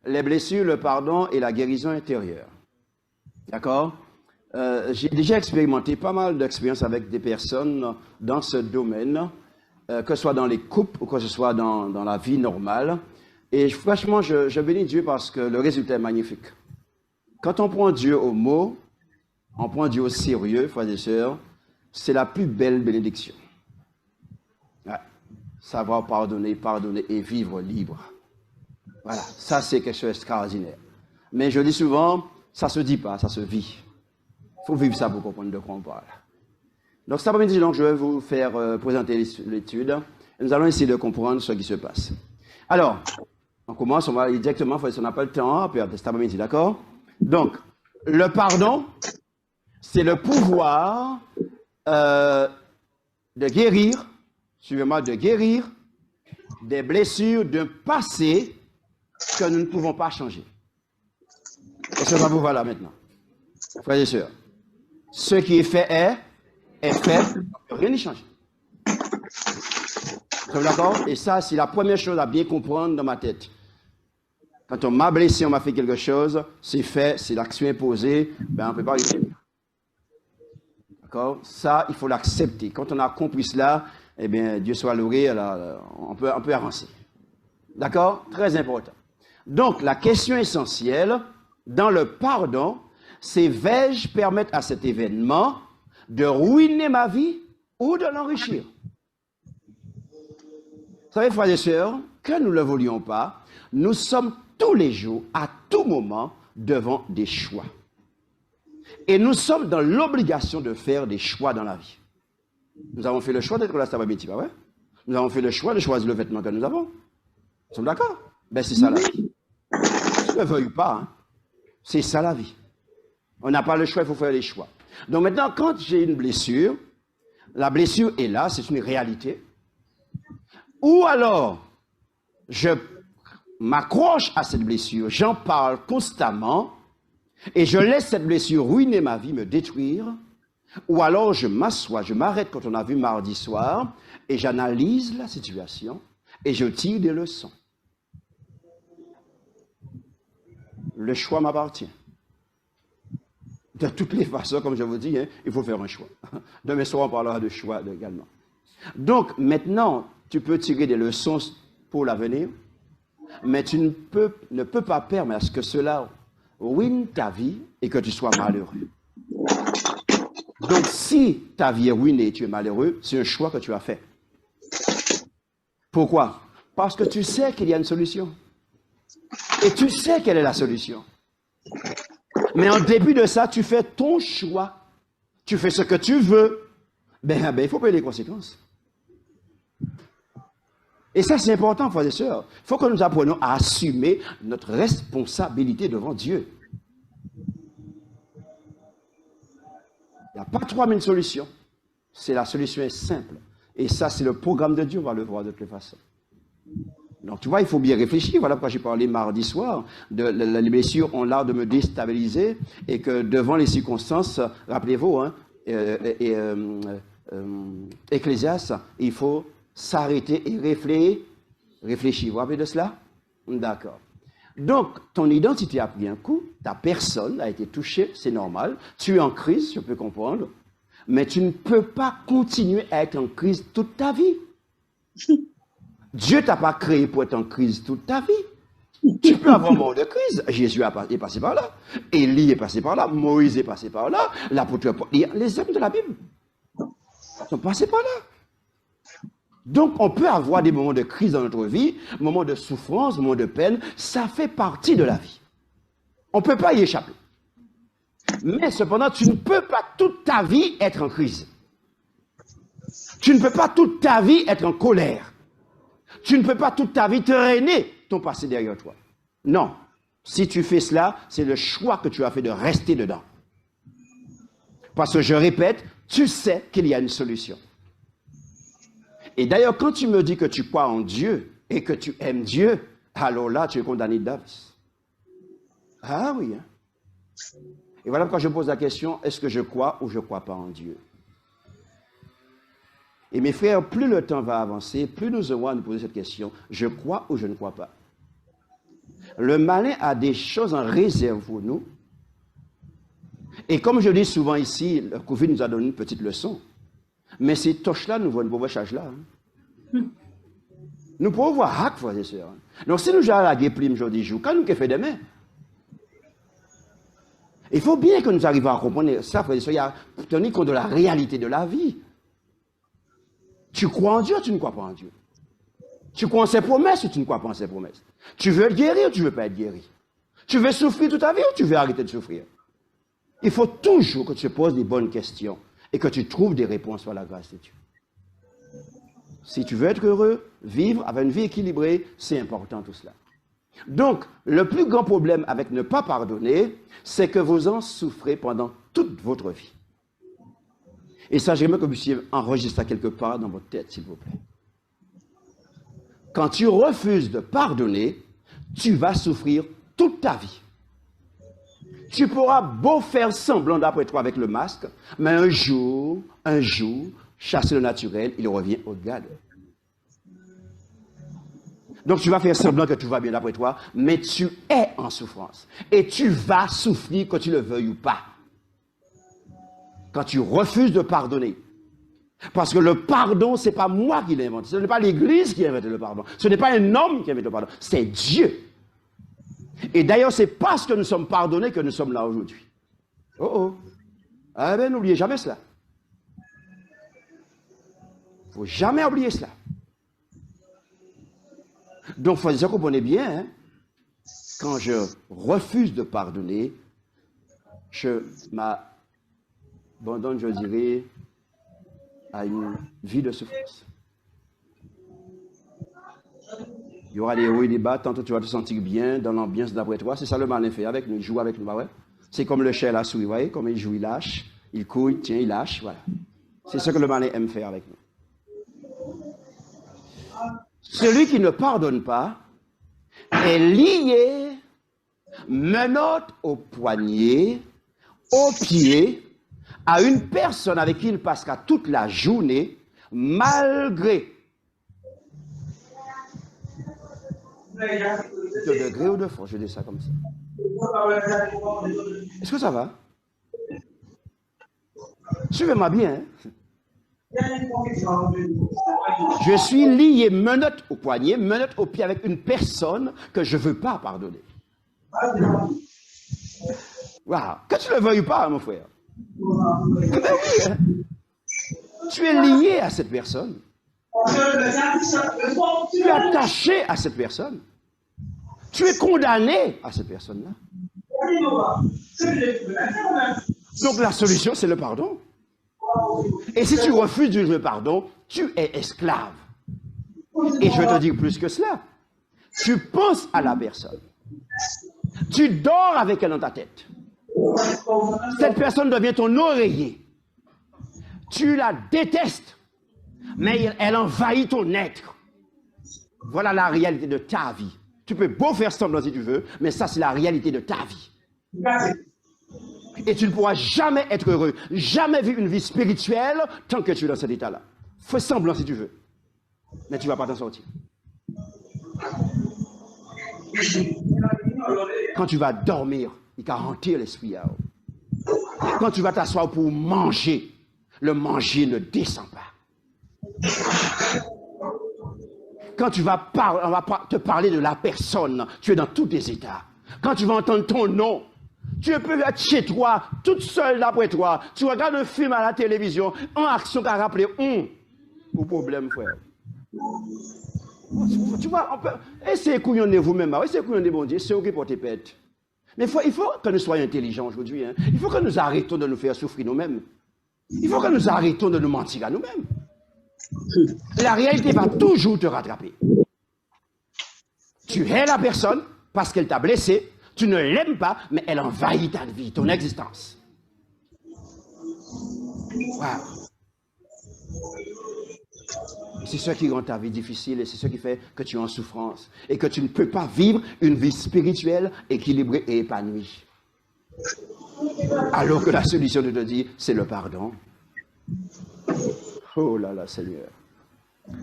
les blessures, le pardon et la guérison intérieure. D'accord? J'ai déjà expérimenté pas mal d'expériences avec des personnes dans ce domaine, que ce soit dans les couples ou que ce soit dans la vie normale. Et franchement, je bénis Dieu parce que le résultat est magnifique. Quand on prend Dieu au mot, on prend Dieu au sérieux, frères et sœurs, c'est la plus belle bénédiction. Ouais. Savoir pardonner, pardonner et vivre libre. Voilà, ça c'est quelque chose d'extraordinaire. Mais je dis souvent, ça ne se dit pas, ça se vit. Il faut vivre ça pour comprendre de quoi on parle. Donc cet après-midi, je vais vous faire présenter l'étude. Nous allons essayer de comprendre ce qui se passe. Alors, on commence, on va aller directement, on n'a pas le temps, puis cet après-midi, d'accord? Donc, le pardon, c'est le pouvoir de guérir, suivez-moi, de guérir des blessures d'un passé que nous ne pouvons pas changer. Et ça va vous voir là maintenant. Frères et sœurs, ce qui est fait, rien n'y change. Vous êtes d'accord? Et ça, c'est la première chose à bien comprendre dans ma tête. Quand on m'a blessé, on m'a fait quelque chose, c'est fait, c'est l'action imposée, ben on ne peut pas revenir. D'accord? Ça, il faut l'accepter. Quand on a compris cela, eh bien, Dieu soit loué, on peut avancer. D'accord? Très important. Donc, la question essentielle, dans le pardon, c'est vais-je permettre à cet événement de ruiner ma vie ou de l'enrichir? Vous savez, frères et sœurs, que nous ne le voulions pas, nous sommes tous les jours, à tout moment, devant des choix. Et nous sommes dans l'obligation de faire des choix dans la vie. Nous avons fait le choix d'être là, ça va bien, ouais? Nous avons fait le choix de choisir le vêtement que nous avons. Nous sommes d'accord? Ben, c'est ça la vie. Je ne le veuille pas, hein? C'est ça la vie. On n'a pas le choix, il faut faire les choix. Donc maintenant, quand j'ai une blessure, la blessure est là, c'est une réalité. Ou alors, je m'accroche à cette blessure, j'en parle constamment, et je laisse cette blessure ruiner ma vie, me détruire. Ou alors, je m'assois, je m'arrête quand on a vu mardi soir, et j'analyse la situation, et je tire des leçons. Le choix m'appartient. De toutes les façons, comme je vous dis, hein, il faut faire un choix. Demain soir, on parlera de choix également. Donc, maintenant, tu peux tirer des leçons pour l'avenir, mais tu ne peux pas permettre à ce que cela ruine ta vie et que tu sois malheureux. Donc, si ta vie est ruinée et tu es malheureux, c'est un choix que tu as fait. Pourquoi? Parce que tu sais qu'il y a une solution. Et tu sais quelle est la solution. Mais en début de ça, tu fais ton choix. Tu fais ce que tu veux. Ben, il faut payer les conséquences. Et ça, c'est important, frères et sœurs. Il faut que nous apprenions à assumer notre responsabilité devant Dieu. Il n'y a pas 3000 solutions. La solution est simple. Et ça, c'est le programme de Dieu, on va le voir de toute façon. Donc, tu vois, il faut bien réfléchir. Voilà pourquoi j'ai parlé mardi soir. Les blessures ont l'art de me déstabiliser et que devant les circonstances, rappelez-vous, hein, Ecclésiaste, il faut s'arrêter et réfléchir. Vous vous rappelez de cela? D'accord. Donc, ton identité a pris un coup, ta personne a été touchée, c'est normal. Tu es en crise, je peux comprendre. Mais tu ne peux pas continuer à être en crise toute ta vie. Dieu ne t'a pas créé pour être en crise toute ta vie. Tu peux avoir un moment de crise. Jésus est passé par là. Élie est passé par là. Moïse est passé par là. L'apôtre Paul. Les hommes de la Bible sont passés par là. Donc, on peut avoir des moments de crise dans notre vie, moments de souffrance, moments de peine. Ça fait partie de la vie. On ne peut pas y échapper. Mais cependant, tu ne peux pas toute ta vie être en crise. Tu ne peux pas toute ta vie être en colère. Tu ne peux pas toute ta vie traîner ton passé derrière toi. Non. Si tu fais cela, c'est le choix que tu as fait de rester dedans. Parce que je répète, tu sais qu'il y a une solution. Et d'ailleurs, quand tu me dis que tu crois en Dieu et que tu aimes Dieu, alors là, tu es condamné d'avance. Ah oui. Hein? Et voilà pourquoi je pose la question, est-ce que je crois ou je ne crois pas en Dieu? Et mes frères, plus le temps va avancer, plus nous aurons à nous poser cette question, je crois ou je ne crois pas? Le malin a des choses en réserve pour nous. Et comme je dis souvent ici, le Covid nous a donné une petite leçon. Mais ces torches-là nous voient une pauvre charge-là. Nous pouvons voir hack, frères et sœurs. Donc si nous jouons à la guerre prime aujourd'hui, quand nous faisons demain, il faut bien que nous arrivions à comprendre ça, frères et sœurs, il y a tenir compte de la réalité de la vie. Tu crois en Dieu ou tu ne crois pas en Dieu? Tu crois en ses promesses ou tu ne crois pas en ses promesses? Tu veux être guéri ou tu ne veux pas être guéri? Tu veux souffrir toute ta vie ou tu veux arrêter de souffrir? Il faut toujours que tu te poses des bonnes questions et que tu trouves des réponses par la grâce de Dieu. Si tu veux être heureux, vivre avec une vie équilibrée, c'est important tout cela. Donc, le plus grand problème avec ne pas pardonner, c'est que vous en souffrez pendant toute votre vie. Et ça, j'aimerais que vous puissiez enregistrer ça quelque part dans votre tête, s'il vous plaît. Quand tu refuses de pardonner, tu vas souffrir toute ta vie. Tu pourras beau faire semblant d'après toi avec le masque, mais un jour, chasser le naturel, il revient au galop. Donc tu vas faire semblant que tout va bien d'après toi, mais tu es en souffrance. Et tu vas souffrir que tu le veuilles ou pas. Quand tu refuses de pardonner. Parce que le pardon, ce n'est pas moi qui l'ai inventé. Ce n'est pas l'Église qui a inventé le pardon. Ce n'est pas un homme qui a inventé le pardon. C'est Dieu. Et d'ailleurs, c'est parce que nous sommes pardonnés que nous sommes là aujourd'hui. Oh oh. Ah ben, n'oubliez jamais cela. Il ne faut jamais oublier cela. Donc, il faut comprenez bien, hein, quand je refuse de pardonner, je m'abandonne, je dirais, à une vie de souffrance. Il y aura des hauts et des bas, tantôt tu vas te sentir bien dans l'ambiance d'après toi. C'est ça le malin fait avec nous, il joue avec nous. Bah ouais. C'est comme le chien et la souris, vous voyez, comme il joue, il lâche, il couille, il tient, il lâche, voilà. C'est ce que le malin aime faire avec nous. Celui qui ne pardonne pas est lié, menottes au poignet, aux pieds, à une personne avec qui il passera toute la journée, malgré de degré ou de force, je dis ça comme ça. Est-ce que ça va? Suivez-moi bien. Hein? Je suis lié, menottes au poignet, menottes au pied avec une personne que je ne veux pas pardonner. Wow. Que tu ne le veuilles pas, mon frère. Tu es lié à cette personne. Tu es attaché à cette personne. Tu es condamné à cette personne-là. Donc la solution, c'est le pardon. Et si tu refuses le pardon, tu es esclave. Et je vais te dire plus que cela. Tu penses à la personne. Tu dors avec elle dans ta tête. Cette personne devient ton oreiller. Tu la détestes, mais elle envahit ton être. Voilà la réalité de ta vie. Tu peux beau faire semblant si tu veux, mais ça c'est la réalité de ta vie. Et tu ne pourras jamais être heureux, jamais vivre une vie spirituelle tant que tu es dans cet état-là. Fais semblant si tu veux, mais tu ne vas pas t'en sortir. Quand tu vas dormir, il va remplir l'esprit. Quand tu vas t'asseoir pour manger, le manger ne descend pas. Quand tu vas parler, on va te parler de la personne, tu es dans tous tes états. Quand tu vas entendre ton nom, tu peux être chez toi, toute seule d'après toi. Tu regardes un film à la télévision, en action qui a rappelé au problème, frère. Tu vois, on peut essayer de couillonner vous-même, essayez de couillonner bon Dieu, c'est OK pour tes pètes. Mais il faut que nous soyons intelligents aujourd'hui. Hein. Il faut que nous arrêtons de nous faire souffrir nous-mêmes. Il faut que nous arrêtons de nous mentir à nous-mêmes. La réalité va toujours te rattraper. Tu hais la personne parce qu'elle t'a blessé. Tu ne l'aimes pas, mais elle envahit ta vie, ton existence. Wow. C'est ce qui rend ta vie difficile et c'est ce qui fait que tu es en souffrance et que tu ne peux pas vivre une vie spirituelle équilibrée et épanouie. Alors que la solution de te dire, c'est le pardon. Oh là là, Seigneur.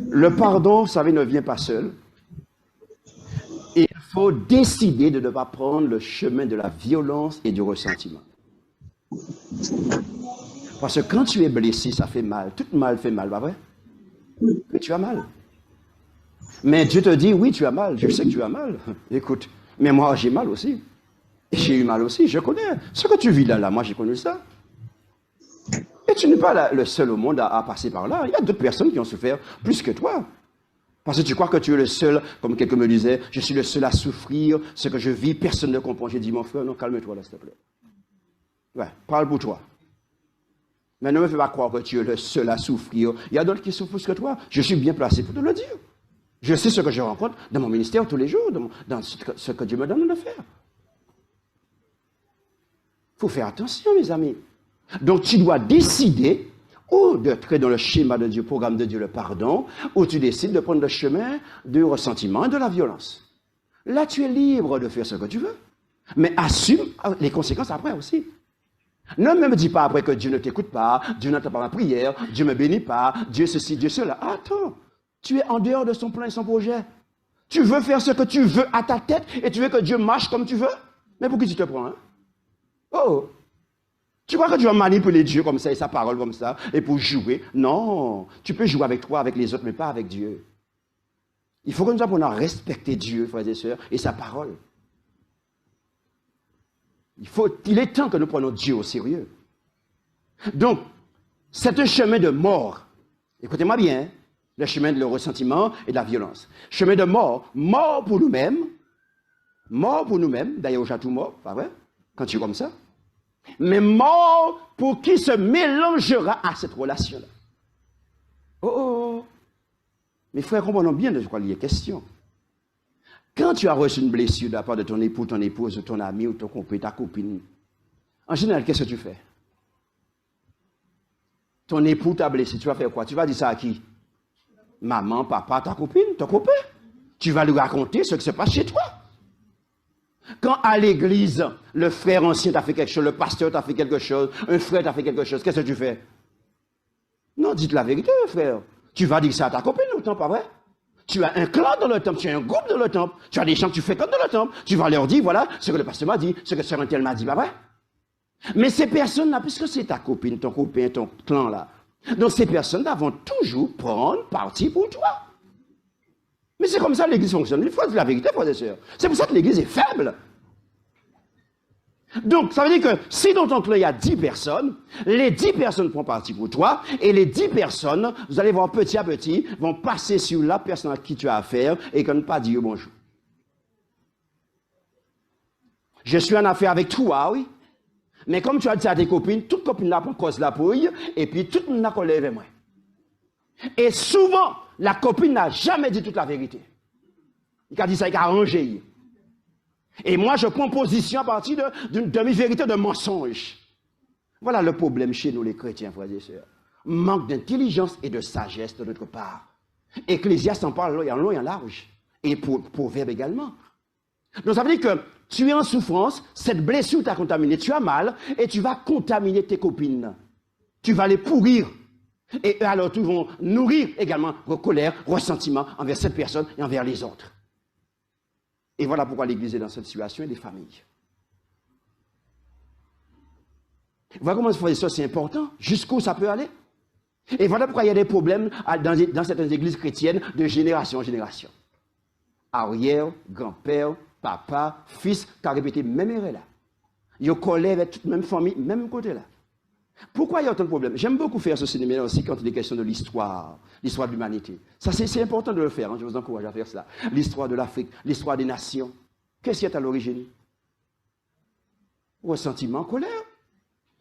Le pardon, vous savez, ne vient pas seul. Et faut décider de ne pas prendre le chemin de la violence et du ressentiment. Parce que quand tu es blessé, ça fait mal. Tout mal fait mal, pas vrai? Mais tu as mal. Mais Dieu te dit, oui, tu as mal. Je sais que tu as mal. Écoute, mais moi, j'ai mal aussi. Et j'ai eu mal aussi. Je connais. Ce que tu vis là, moi, j'ai connu ça. Et tu n'es pas le seul au monde à passer par là. Il y a d'autres personnes qui ont souffert plus que toi. Parce que tu crois que tu es le seul, comme quelqu'un me disait, je suis le seul à souffrir, ce que je vis, personne ne comprend. J'ai dit, mon frère, non, calme-toi, là, s'il te plaît. Ouais, parle pour toi. Mais ne me fais pas croire que tu es le seul à souffrir. Il y a d'autres qui souffrent plus que toi. Je suis bien placé pour te le dire. Je sais ce que je rencontre dans mon ministère tous les jours, dans ce que Dieu me donne de faire. Il faut faire attention, mes amis. Donc, tu dois décider ou d'être dans le schéma de Dieu, programme de Dieu, le pardon, ou tu décides de prendre le chemin du ressentiment et de la violence. Là, tu es libre de faire ce que tu veux. Mais assume les conséquences après aussi. Ne me dis pas après que Dieu ne t'écoute pas, Dieu n'entend pas ma prière, Dieu ne me bénit pas, Dieu ceci, Dieu cela. Attends, tu es en dehors de son plan et son projet. Tu veux faire ce que tu veux à ta tête et tu veux que Dieu marche comme tu veux. Mais pour qui tu te prends, hein? Oh! Tu crois que tu vas manipuler Dieu comme ça et sa parole comme ça et pour jouer? Non, tu peux jouer avec toi, avec les autres, mais pas avec Dieu. Il faut que nous apprenions à respecter Dieu, frères et sœurs, et sa parole. Il est temps que nous prenions Dieu au sérieux. Donc, c'est un chemin de mort. Écoutez-moi bien, hein, le chemin de le ressentiment et de la violence. Chemin de mort, mort pour nous-mêmes, d'ailleurs, j'ai tout mort, pas vrai? Quand tu es comme ça. Mais mort pour qui se mélangera à cette relation-là. Oh. Mes frères, comprenons bien de quoi il y a question. Quand tu as reçu une blessure de la part de ton époux, ton épouse, ton ami ou ton copain, ta copine, en général, qu'est-ce que tu fais? Ton époux t'a blessé, tu vas faire quoi? Tu vas dire ça à qui? Maman, papa, ta copine, ton copain. Tu vas lui raconter ce qui se passe chez toi. Quand à l'église, le frère ancien t'a fait quelque chose, le pasteur t'a fait quelque chose, un frère t'a fait quelque chose, qu'est-ce que tu fais? Non, dites la vérité, frère. Tu vas dire ça à ta copine au temple, pas vrai? Tu as un clan dans le temple, tu as un groupe dans le temple, tu as des gens que tu fréquentes dans le temple, tu vas leur dire, voilà, ce que le pasteur m'a dit, ce que sœur un tel m'a dit, pas vrai? Mais ces personnes-là, puisque c'est ta copine, ton copain, ton clan là, donc ces personnes-là vont toujours prendre parti pour toi. Mais c'est comme ça que l'église fonctionne. Il faut dire la vérité, frères et sœurs. C'est pour ça que l'église est faible. Donc, ça veut dire que si dans ton clan il y a 10 personnes, les 10 personnes prennent parti pour toi, et les 10 personnes, vous allez voir petit à petit, vont passer sur la personne à qui tu as affaire et qu'on ne pas dire bonjour. Je suis en affaire avec toi, oui. Mais comme tu as dit à tes copines, toute copine là prend cause la pouille, et puis toute le monde a collé avec moi. Et souvent, la copine n'a jamais dit toute la vérité. Il a dit ça, il a arrangé. Et moi, je prends position à partir d'une demi-vérité de mensonge. Voilà le problème chez nous, les chrétiens, frères et sœurs. Manque d'intelligence et de sagesse de notre part. Ecclésiaste en parle en long et en large. Et pour Proverbe également. Donc ça veut dire que tu es en souffrance, cette blessure t'a contaminé, tu as mal, et tu vas contaminer tes copines. Tu vas les pourrir. Et alors, ils vont nourrir également vos colères, ressentiment envers cette personne et envers les autres. Et voilà pourquoi l'Église est dans cette situation et les familles. Voilà comment c'est important, jusqu'où ça peut aller. Et voilà pourquoi il y a des problèmes dans certaines églises chrétiennes de génération en génération. Arrière, grand-père, papa, fils, qui a répété même erreur là. Ils ont collé avec toute même famille, même côté là. Pourquoi il y a autant de problèmes? J'aime beaucoup faire ce cinéma aussi quand il est question de l'histoire de l'humanité. Ça, c'est important de le faire, hein, je vous encourage à faire cela. L'histoire de l'Afrique, l'histoire des nations. Qu'est-ce qui est à l'origine? Ressentiment, colère.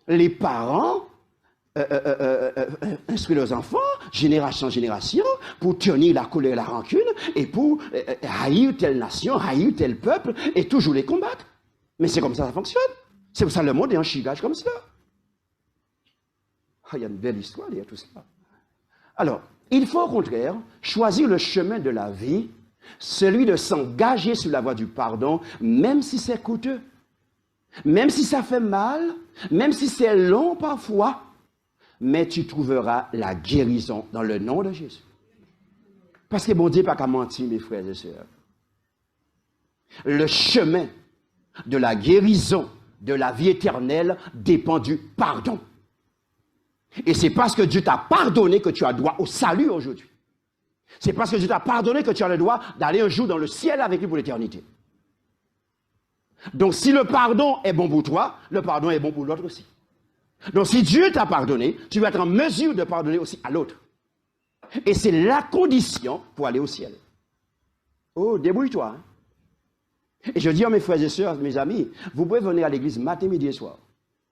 Les parents instruisent leurs enfants, génération en génération, pour tenir la colère et la rancune, et pour haïr telle nation, haïr tel peuple, et toujours les combattre. Mais c'est comme ça que ça fonctionne. C'est pour ça que le monde est en chigage comme cela. Il y a une belle histoire derrière tout cela. Alors, il faut au contraire choisir le chemin de la vie, celui de s'engager sur la voie du pardon, même si c'est coûteux, même si ça fait mal, même si c'est long parfois, mais tu trouveras la guérison dans le nom de Jésus. Parce que bon Dieu n'a pas qu'à mentir, mes frères et sœurs. Le chemin de la guérison, de la vie éternelle, dépend du pardon. Et c'est parce que Dieu t'a pardonné que tu as droit au salut aujourd'hui. C'est parce que Dieu t'a pardonné que tu as le droit d'aller un jour dans le ciel avec lui pour l'éternité. Donc si le pardon est bon pour toi, le pardon est bon pour l'autre aussi. Donc si Dieu t'a pardonné, tu vas être en mesure de pardonner aussi à l'autre. Et c'est la condition pour aller au ciel. Oh, débrouille-toi. Et je dis à mes frères et sœurs, mes amis, vous pouvez venir à l'église matin, midi et soir.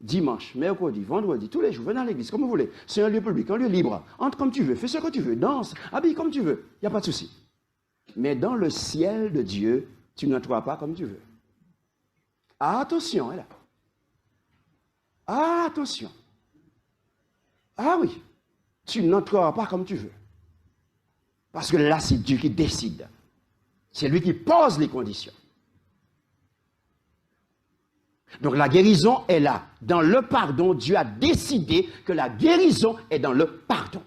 Dimanche, mercredi, vendredi, tous les jours, venez à l'église comme vous voulez. C'est un lieu public, un lieu libre. Entre comme tu veux, fais ce que tu veux, danse, habille comme tu veux. Il n'y a pas de souci. Mais dans le ciel de Dieu, tu n'entreras pas comme tu veux. Ah, attention, là. Ah, attention. Ah oui, tu n'entreras pas comme tu veux. Parce que là, c'est Dieu qui décide. C'est lui qui pose les conditions. Donc la guérison est là. Dans le pardon, Dieu a décidé que la guérison est dans le pardon.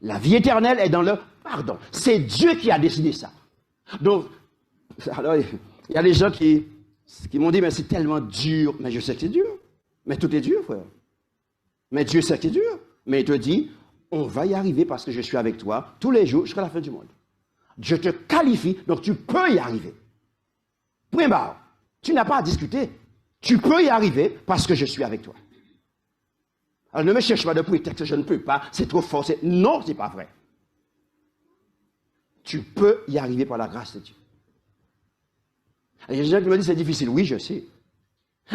La vie éternelle est dans le pardon. C'est Dieu qui a décidé ça. Donc, alors, il y a des gens qui m'ont dit, mais c'est tellement dur. Mais je sais que c'est dur. Mais tout est dur, frère. Mais Dieu sait que c'est dur. Mais il te dit, on va y arriver parce que je suis avec toi tous les jours jusqu'à la fin du monde. Je te qualifie, donc tu peux y arriver. Point barre. Tu n'as pas à discuter. Tu peux y arriver parce que je suis avec toi. Alors ne me cherche pas de prétexte, je ne peux pas, c'est trop fort. Non, ce n'est pas vrai. Tu peux y arriver par la grâce de Dieu. Il y a des gens qui me disent c'est difficile. Oui, je sais.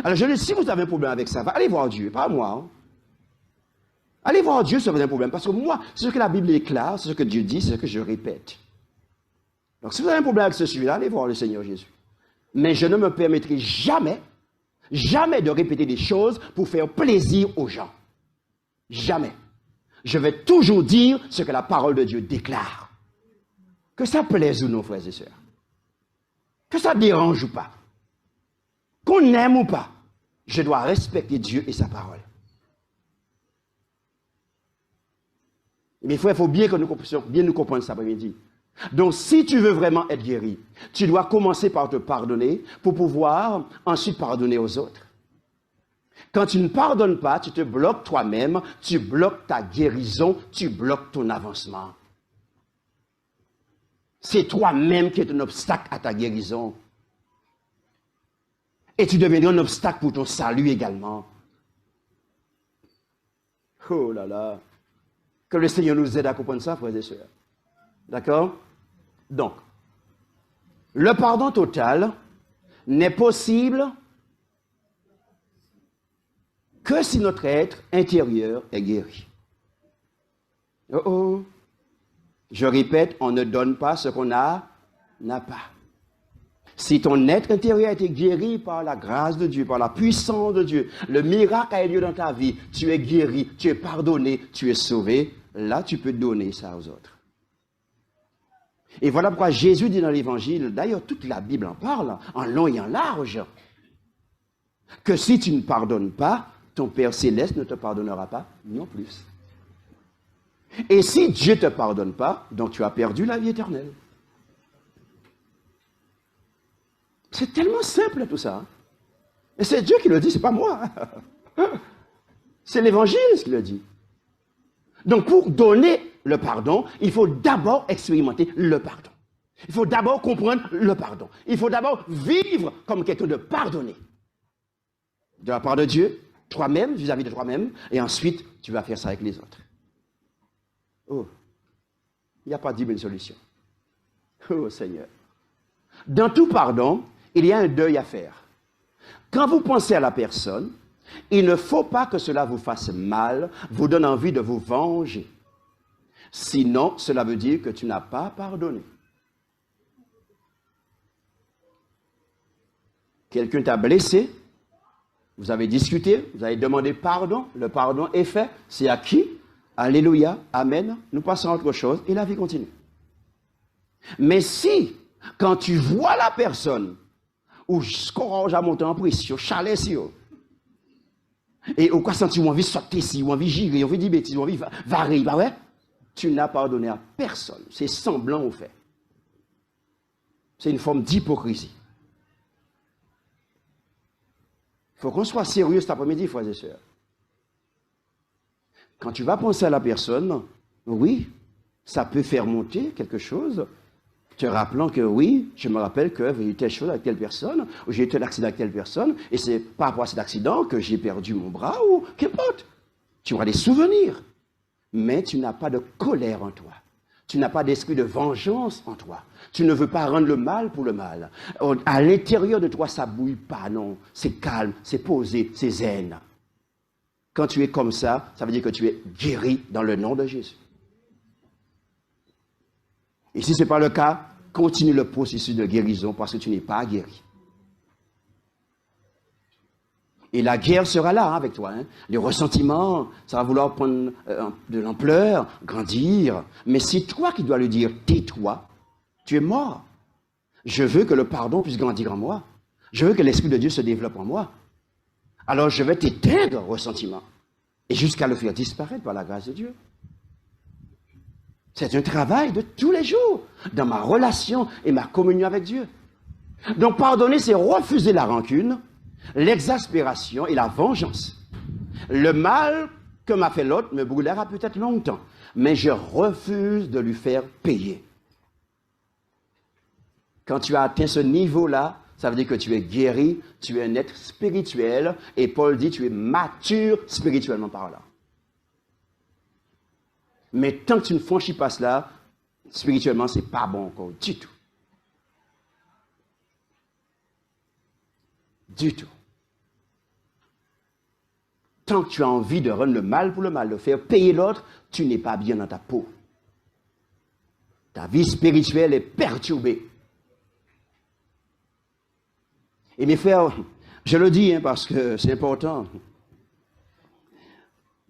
Alors je dis, si vous avez un problème avec ça, allez voir Dieu, pas moi. Hein. Allez voir Dieu si vous avez un problème. Parce que moi, c'est ce que la Bible déclare, c'est ce que Dieu dit, c'est ce que je répète. Donc si vous avez un problème avec ce sujet-là, allez voir le Seigneur Jésus. Mais je ne me permettrai jamais, jamais de répéter des choses pour faire plaisir aux gens. Jamais. Je vais toujours dire ce que la parole de Dieu déclare. Que ça plaise ou non, frères et sœurs. Que ça dérange ou pas. Qu'on aime ou pas. Je dois respecter Dieu et sa parole. Mais frère, il faut bien que nous puissions bien nous comprendre ça après-midi. Donc, si tu veux vraiment être guéri, tu dois commencer par te pardonner pour pouvoir ensuite pardonner aux autres. Quand tu ne pardonnes pas, tu te bloques toi-même, tu bloques ta guérison, tu bloques ton avancement. C'est toi-même qui es un obstacle à ta guérison. Et tu deviendras un obstacle pour ton salut également. Oh là là. Que le Seigneur nous aide à comprendre ça, frères et sœurs. D'accord? Donc, le pardon total n'est possible que si notre être intérieur est guéri. Oh oh. Je répète, on ne donne pas ce qu'on n'a pas. Si ton être intérieur a été guéri par la grâce de Dieu, par la puissance de Dieu, le miracle a eu lieu dans ta vie, tu es guéri, tu es pardonné, tu es sauvé, là tu peux donner ça aux autres. Et voilà pourquoi Jésus dit dans l'Évangile, d'ailleurs toute la Bible en parle, en long et en large, que si tu ne pardonnes pas, ton Père Céleste ne te pardonnera pas non plus. Et si Dieu ne te pardonne pas, donc tu as perdu la vie éternelle. C'est tellement simple tout ça. Et c'est Dieu qui le dit, c'est pas moi. C'est l'Évangile qui le dit. Donc pour donner le pardon, il faut d'abord expérimenter le pardon. Il faut d'abord comprendre le pardon. Il faut d'abord vivre comme quelqu'un de pardonné. De la part de Dieu, toi-même, vis-à-vis de toi-même, et ensuite, tu vas faire ça avec les autres. Oh, il n'y a pas 10 000 solutions. Oh Seigneur. Dans tout pardon, il y a un deuil à faire. Quand vous pensez à la personne, il ne faut pas que cela vous fasse mal, vous donne envie de vous venger. Sinon, cela veut dire que tu n'as pas pardonné. Quelqu'un t'a blessé, vous avez discuté, vous avez demandé pardon, le pardon est fait, c'est acquis. Alléluia, amen, nous passons à autre chose et la vie continue. Mais si, quand tu vois la personne, ou score à monter en pression, chalet si et au cas senti envie de sauter ici, ou envie de girer, envie de dire bêtises, ou envie de varier, bah ouais, tu n'as pardonné à personne. C'est semblant au fait. C'est une forme d'hypocrisie. Il faut qu'on soit sérieux cet après-midi, frères et sœurs. Quand tu vas penser à la personne, oui, ça peut faire monter quelque chose, te rappelant que oui, je me rappelle que j'ai eu telle chose avec telle personne, ou j'ai eu tel accident avec telle personne, et c'est par rapport à cet accident que j'ai perdu mon bras, ou qu'importe. Tu auras des souvenirs, mais tu n'as pas de colère en toi. Tu n'as pas d'esprit de vengeance en toi. Tu ne veux pas rendre le mal pour le mal. À l'intérieur de toi, ça ne bouille pas, non. C'est calme, c'est posé, c'est zen. Quand tu es comme ça, ça veut dire que tu es guéri dans le nom de Jésus. Et si ce n'est pas le cas, continue le processus de guérison parce que tu n'es pas guéri. Et la guerre sera là avec toi. Hein. Les ressentiments, ça va vouloir prendre de l'ampleur, grandir. Mais c'est toi qui dois lui dire, tais-toi, tu es mort. Je veux que le pardon puisse grandir en moi. Je veux que l'Esprit de Dieu se développe en moi. Alors je vais t'éteindre le ressentiment. Et jusqu'à le faire disparaître par la grâce de Dieu. C'est un travail de tous les jours, dans ma relation et ma communion avec Dieu. Donc pardonner, c'est refuser la rancune, l'exaspération et la vengeance. Le mal que m'a fait l'autre me brûlera peut-être longtemps, mais je refuse de lui faire payer. Quand tu as atteint ce niveau-là, ça veut dire que tu es guéri, tu es un être spirituel, et Paul dit tu es mature spirituellement par là. Mais tant que tu ne franchis pas cela, spirituellement, ce n'est pas bon encore du tout. Du tout. Tant que tu as envie de rendre le mal pour le mal, de faire payer l'autre, tu n'es pas bien dans ta peau. Ta vie spirituelle est perturbée. Et mes frères, je le dis parce que c'est important.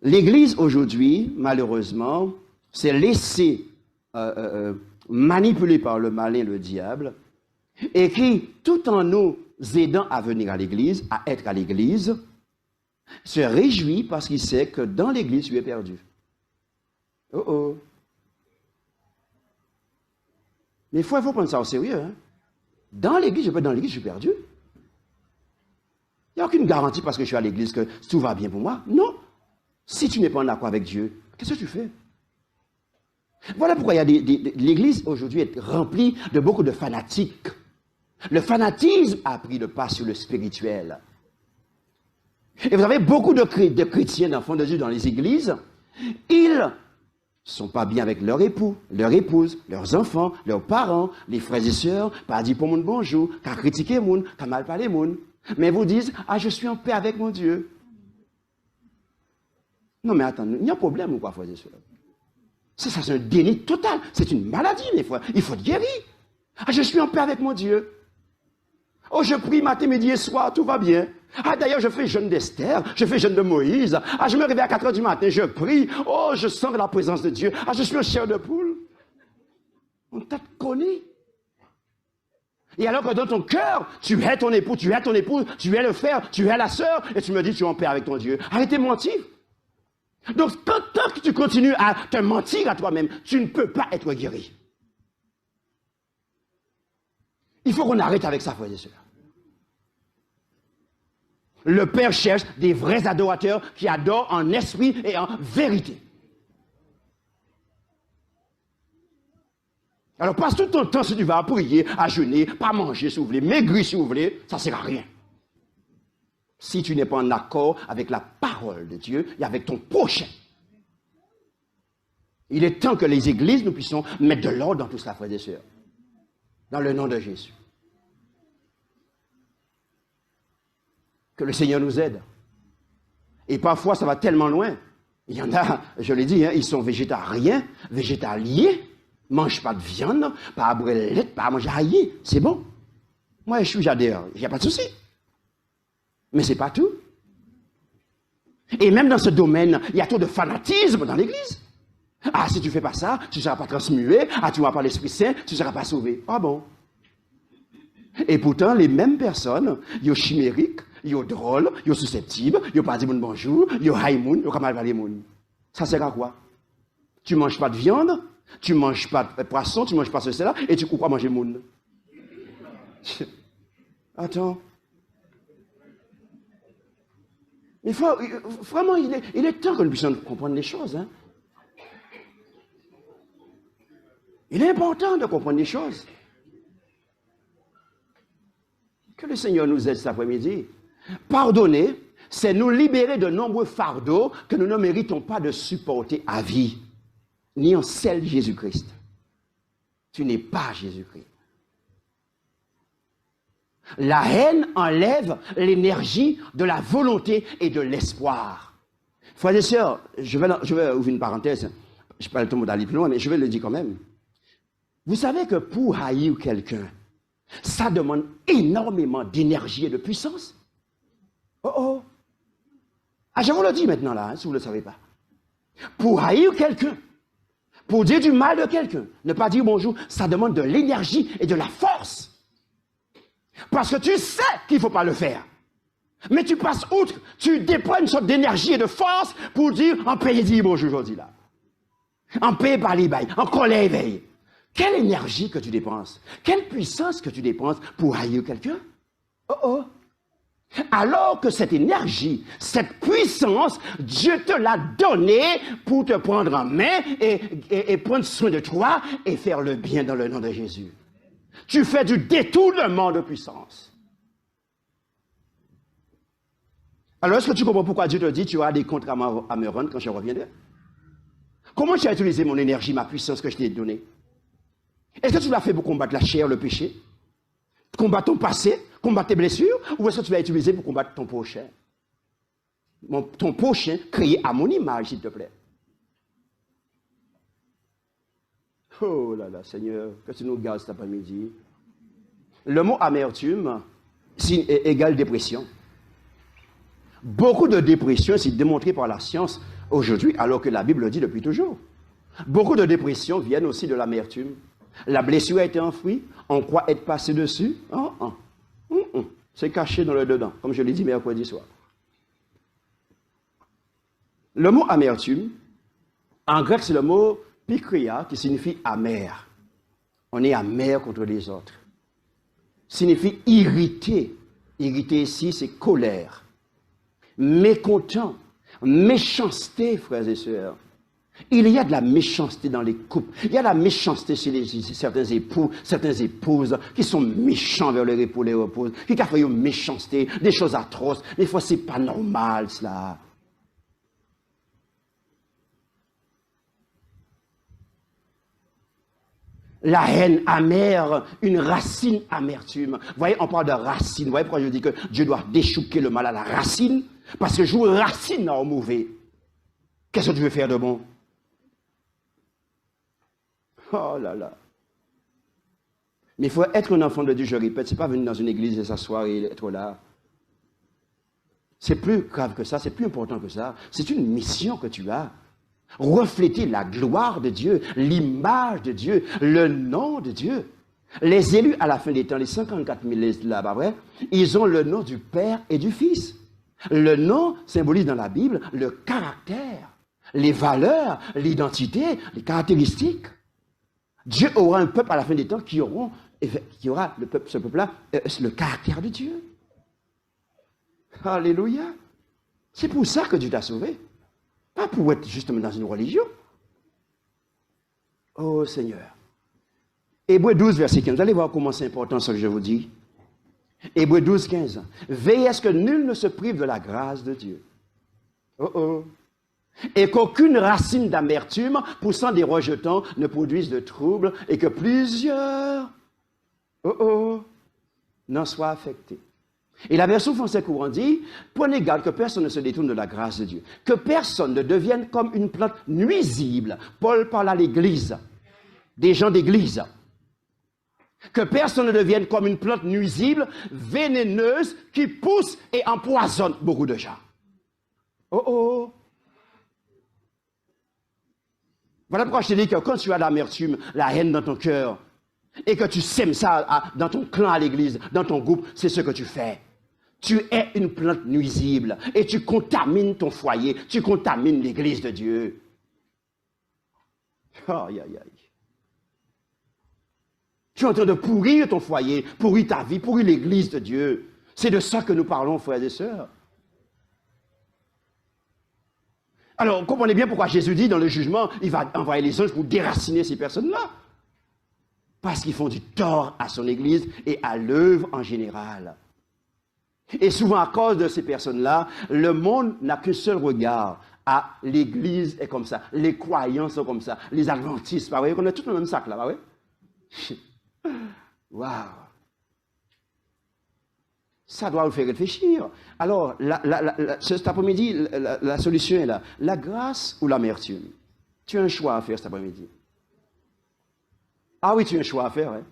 L'Église aujourd'hui, malheureusement, s'est laissée manipuler par le malin, le diable, et qui, tout en nous aidant à venir à l'Église, à être à l'Église, se réjouit parce qu'il sait que dans l'Église, tu es perdu. Oh oh. Mais il faut prendre ça au sérieux. Hein? Dans l'Église, je peux être dans l'Église, je suis perdu. Il n'y a aucune garantie parce que je suis à l'Église que tout va bien pour moi. Non. Si tu n'es pas en accord avec Dieu, qu'est-ce que tu fais? Voilà pourquoi il y a l'Église aujourd'hui est remplie de beaucoup de fanatiques. Le fanatisme a pris le pas sur le spirituel. Et vous avez beaucoup de chrétiens, d'enfants de Dieu dans les églises, ils ne sont pas bien avec leur époux, leur épouse, leurs enfants, leurs parents, les frères et sœurs, pas dire pour mon bonjour, qu'à critiquer moun, qu'à mal parler moun. Mais vous disent, ah, je suis en paix avec mon Dieu. Non, mais attends, il y a un problème ou quoi, frères et sœurs? Ça, c'est un déni total. C'est une maladie, mes frères. Il faut être guéri. Ah, je suis en paix avec mon Dieu. Oh, je prie matin, midi et soir, tout va bien. Ah, d'ailleurs, je fais jeûne d'Esther, je fais jeûne de Moïse. Ah, je me réveille à 4 heures du matin, je prie. Oh, je sens la présence de Dieu. Ah, je suis en chair de poule. On t'a connu. Et alors que dans ton cœur, tu es ton époux, tu es ton épouse, tu es le frère, tu es la sœur, et tu me dis tu es en paix avec ton Dieu. Arrêtez de mentir. Donc, tant que tu continues à te mentir à toi-même, tu ne peux pas être guéri. Il faut qu'on arrête avec ça, frères et sœurs. Le Père cherche des vrais adorateurs qui adorent en esprit et en vérité. Alors, passe tout ton temps si tu vas prier, à jeûner, pas manger si vous voulez, maigrir si vous voulez, ça ne sert à rien. Si tu n'es pas en accord avec la parole de Dieu et avec ton prochain. Il est temps que les églises, nous puissions mettre de l'ordre dans tout cela, frères et sœurs. Dans le nom de Jésus. Que le Seigneur nous aide. Et parfois, ça va tellement loin. Il y en a, je l'ai dit, hein, ils sont végétariens, végétaliens, ne mangent pas de viande, pas à boire de lait, pas à manger aillé. C'est bon. Moi, j'adhère. Il n'y a pas de souci. Mais ce n'est pas tout. Et même dans ce domaine, il y a trop de fanatisme dans l'Église. Ah, si tu ne fais pas ça, tu ne seras pas transmué. Ah, tu n'auras pas l'Esprit Saint, tu ne seras pas sauvé. Ah bon? Et pourtant, les mêmes personnes, ils sont chimériques, ils sont drôles, ils sont susceptibles, ils n'ont pas dit bonjour, ils sont haïmoun, ils n'ont pas mal parlé moun. Ça sert à quoi? Tu ne manges pas de viande, tu ne manges pas de poisson, tu ne manges pas cela, et tu crois manger moun. Attends. Vraiment, il est temps que nous puissions comprendre les choses. Hein. Il est important de comprendre les choses. Que le Seigneur nous aide cet après-midi. Pardonner, c'est nous libérer de nombreux fardeaux que nous ne méritons pas de supporter à vie, ni en celle de Jésus-Christ. Tu n'es pas Jésus-Christ. La haine enlève l'énergie de la volonté et de l'espoir. Frères et sœurs, je vais ouvrir une parenthèse. Je n'ai pas le temps d'aller plus loin, mais je vais le dire quand même. Vous savez que pour haïr quelqu'un, ça demande énormément d'énergie et de puissance. Oh oh. Ah, je vous le dis maintenant là, hein, si vous ne le savez pas. Pour haïr quelqu'un, pour dire du mal de quelqu'un, ne pas dire bonjour, ça demande de l'énergie et de la force. Parce que tu sais qu'il ne faut pas le faire. Mais tu passes outre, tu déploies une sorte d'énergie et de force pour dire en paix et dire bonjour aujourd'hui là. En paix par les bails, en colère éveille. Quelle énergie que tu dépenses, quelle puissance que tu dépenses pour haïr quelqu'un. Oh oh. Alors que cette énergie, cette puissance, Dieu te l'a donnée pour te prendre en main et prendre soin de toi et faire le bien dans le nom de Jésus. Tu fais du détournement de puissance. Alors, est-ce que tu comprends pourquoi Dieu te dit, tu as des comptes à me rendre quand je reviendrai? Comment tu as utilisé mon énergie, ma puissance que je t'ai donnée? Est-ce que tu l'as fait pour combattre la chair, le péché? Combattre ton passé, combattre tes blessures? Ou est-ce que tu l'as utilisé pour combattre ton prochain? Ton prochain, créé à mon image, s'il te plaît. Oh là là, Seigneur, que tu nous gardes cet après-midi. Le mot amertume égale dépression. Beaucoup de dépression, c'est démontré par la science aujourd'hui, alors que la Bible le dit depuis toujours. Beaucoup de dépressions viennent aussi de l'amertume. La blessure a été enfouie, on croit être passé dessus. C'est caché dans le dedans, comme je l'ai dit mercredi soir. Le mot amertume, en grec, c'est le mot pikria, qui signifie amer. On est amer contre les autres. Signifie irrité. Irrité ici, c'est colère. Mécontent. Méchanceté, frères et sœurs. Il y a de la méchanceté dans les couples. Il y a de la méchanceté chez certains époux, certaines épouses qui sont méchants vers leur époux, les épouses, qui ont fait une méchanceté, des choses atroces. Des fois, c'est pas normal, cela. La haine amère, une racine amertume. Vous voyez, on parle de racine. Vous voyez pourquoi je dis que Dieu doit déchouquer le mal à la racine? Parce que je joue racine dans le mauvais. Qu'est-ce que tu veux faire de bon? Oh là là. Mais il faut être un enfant de Dieu, je répète. Ce n'est pas venir dans une église et s'asseoir et être là. C'est plus grave que ça, c'est plus important que ça. C'est une mission que tu as. Refléter la gloire de Dieu, l'image de Dieu, le nom de Dieu. Les élus à la fin des temps, les 54 000 là-bas, vrai, ils ont le nom du Père et du Fils. Le nom symbolise dans la Bible le caractère, les valeurs, l'identité, les caractéristiques. Dieu aura un peuple à la fin des temps qui aura ce peuple-là, le caractère de Dieu. Alléluia. C'est pour ça que Dieu t'a sauvé. Pas pour être justement dans une religion. Oh Seigneur. Hébreux 12, verset 15. Vous allez voir comment c'est important ce que je vous dis. Hébreux 12, 15. Veillez à ce que nul ne se prive de la grâce de Dieu. Oh oh. Et qu'aucune racine d'amertume poussant des rejetons ne produise de trouble et que plusieurs n'en soient affectés. Et la version française courant dit, prenez garde que personne ne se détourne de la grâce de Dieu. Que personne ne devienne comme une plante nuisible. Paul parle à l'église, des gens d'église. Que personne ne devienne comme une plante nuisible, vénéneuse, qui pousse et empoisonne beaucoup de gens. Oh oh. Voilà pourquoi je te dis que quand tu as l'amertume, la haine dans ton cœur, et que tu sèmes ça dans ton clan à l'église, dans ton groupe, c'est ce que tu fais. Tu es une plante nuisible et tu contamines ton foyer, tu contamines l'église de Dieu. Aïe, aïe, aïe. Tu es en train de pourrir ton foyer, pourrir ta vie, pourrir l'église de Dieu. C'est de ça que nous parlons, frères et sœurs. Alors, comprenez bien pourquoi Jésus dit dans le jugement, il va envoyer les anges pour déraciner ces personnes-là. Parce qu'ils font du tort à son église et à l'œuvre en général. Et souvent, à cause de ces personnes-là, le monde n'a qu'un seul regard. Ah, l'église est comme ça, les croyants sont comme ça, les adventistes, vous voyez, on est tous dans le même sac là, vous voyez. Waouh! Ça doit vous faire réfléchir. Alors, cet après-midi, la solution est là. La grâce ou l'amertume? Tu as un choix à faire cet après-midi. Ah oui, tu as un choix à faire. Hein?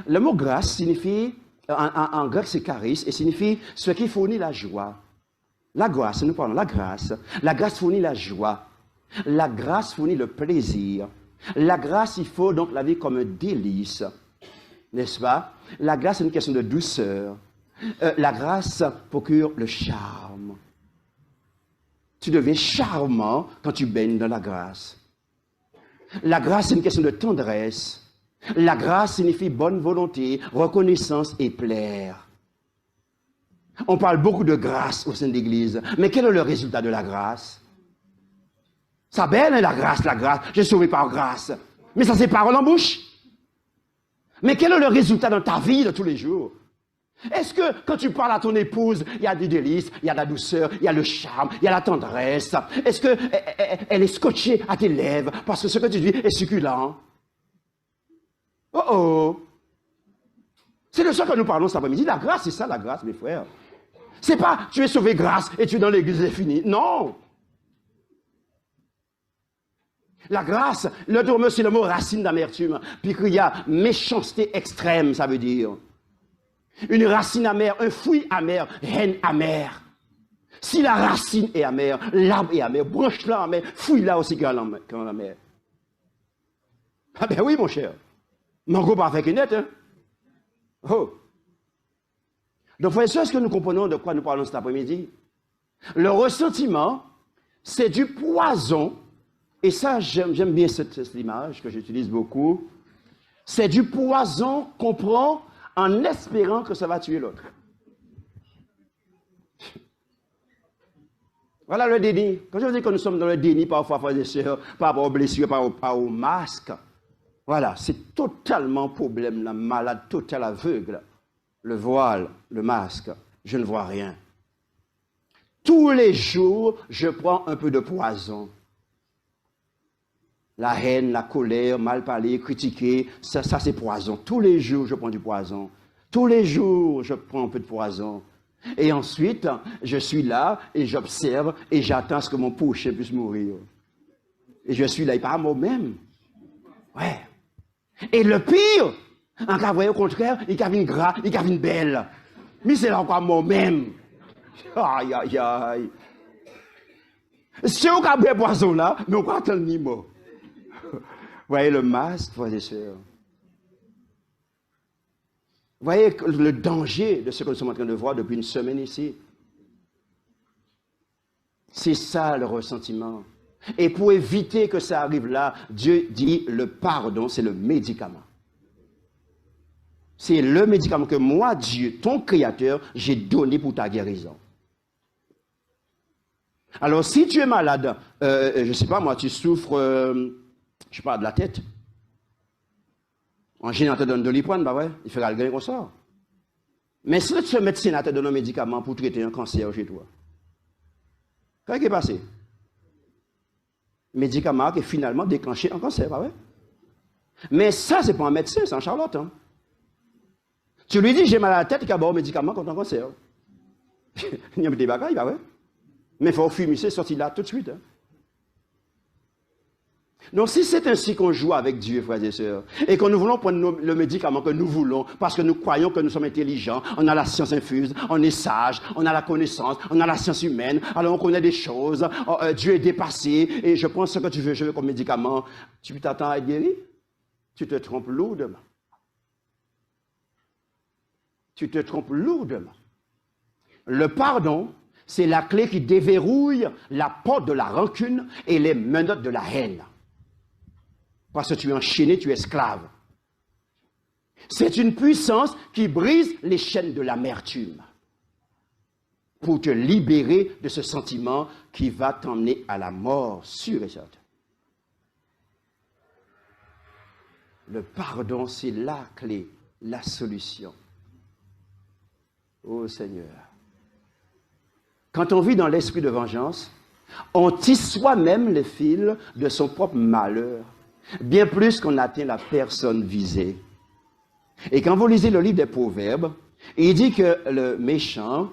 Le mot grâce signifie, en grec c'est charis, et signifie ce qui fournit la joie. La grâce, nous parlons de la grâce. La grâce fournit la joie. La grâce fournit le plaisir. La grâce, il faut donc la vivre comme un délice. N'est-ce pas? La grâce, c'est une question de douceur. La grâce procure le charme. Tu deviens charmant quand tu baignes dans la grâce. La grâce, c'est une question de tendresse. La grâce signifie bonne volonté, reconnaissance et plaire. On parle beaucoup de grâce au sein de l'Église. Mais quel est le résultat de la grâce? Ça belle, hein, la grâce, la grâce. Je suis sauvé par grâce. Mais ça, c'est parole en bouche. Mais quel est le résultat dans ta vie de tous les jours? Est-ce que quand tu parles à ton épouse, il y a des délices, il y a de la douceur, il y a le charme, il y a la tendresse? Est-ce qu'elle est scotchée à tes lèvres parce que ce que tu dis est succulent? Oh oh! C'est de ça que nous parlons cet après-midi. La grâce, c'est ça la grâce, mes frères. C'est pas tu es sauvé grâce et tu es dans l'église, c'est fini. Non! La grâce, le terme, c'est le mot racine d'amertume. Puis qu'il y a méchanceté extrême, ça veut dire. Une racine amère, un fruit amer, haine amère. Si la racine est amère, l'arbre est amer, branche-là amère, fruit-là aussi quand amère. Ah ben oui, mon cher. Mango pas avec une nette, hein? Oh. Donc, frères et sœurs, est-ce que nous comprenons de quoi nous parlons cet après-midi? Le ressentiment, c'est du poison. Et ça, j'aime bien cette image que j'utilise beaucoup. C'est du poison qu'on prend en espérant que ça va tuer l'autre. Voilà le déni. Quand je dis que nous sommes dans le déni, parfois, frères et sœurs, par rapport aux blessures, par rapport aux masques, voilà, c'est totalement problème, la malade totale aveugle. Le voile, le masque, je ne vois rien. Tous les jours, je prends un peu de poison. La haine, la colère, mal parler, critiquer, ça c'est poison. Tous les jours, je prends du poison. Tous les jours, je prends un peu de poison. Et ensuite, je suis là et j'observe et j'attends ce que mon prochain puisse mourir. Et je suis là, il parle moi-même. Ouais. Et le pire, en cas au contraire, il y a une gras, il y a une belle. Mais c'est là encore moi-même. Aïe, aïe, aïe. Si on a bu poison là, mais on va attendre ni mot. Vous voyez le masque, frères et sœurs. Vous voyez le danger de ce que nous sommes en train de voir depuis une semaine ici. C'est ça le ressentiment. Et pour éviter que ça arrive là, Dieu dit le pardon, c'est le médicament. C'est le médicament que moi, Dieu, ton Créateur, j'ai donné pour ta guérison. Alors, si tu es malade, je ne sais pas moi, tu souffres, je ne sais pas, de la tête. En général, on te donne de l'iprane, bah ouais, il fera le gain qu'on sort. Mais si le médecin te donne un médicament pour traiter un cancer chez toi, qu'est-ce qui est passé? Médicament qui est finalement déclenché un cancer, bah ouais. Mais ça, c'est pas un médecin, c'est un charlatan. Tu lui dis, j'ai mal à la tête, il y a un médicament contre un cancer. Il y a des bagailles, bah ouais. Mais il faut fumer, c'est sorti là tout de suite. Hein. Donc, si c'est ainsi qu'on joue avec Dieu, frères et sœurs, et que nous voulons prendre le médicament que nous voulons, parce que nous croyons que nous sommes intelligents, on a la science infuse, on est sage, on a la connaissance, on a la science humaine, alors on connaît des choses, Dieu est dépassé, et je prends ce que tu veux, je veux comme médicament, tu t'attends à être guéri? Tu te trompes lourdement. Tu te trompes lourdement. Le pardon, c'est la clé qui déverrouille la porte de la rancune et les menottes de la haine. Parce que tu es enchaîné, tu es esclave. C'est une puissance qui brise les chaînes de l'amertume pour te libérer de ce sentiment qui va t'emmener à la mort, sûr et certain. Le pardon, c'est la clé, la solution. Oh Seigneur. Quand on vit dans l'esprit de vengeance, on tisse soi-même les fils de son propre malheur, bien plus qu'on atteint la personne visée. Et quand vous lisez le livre des Proverbes, il dit que le méchant,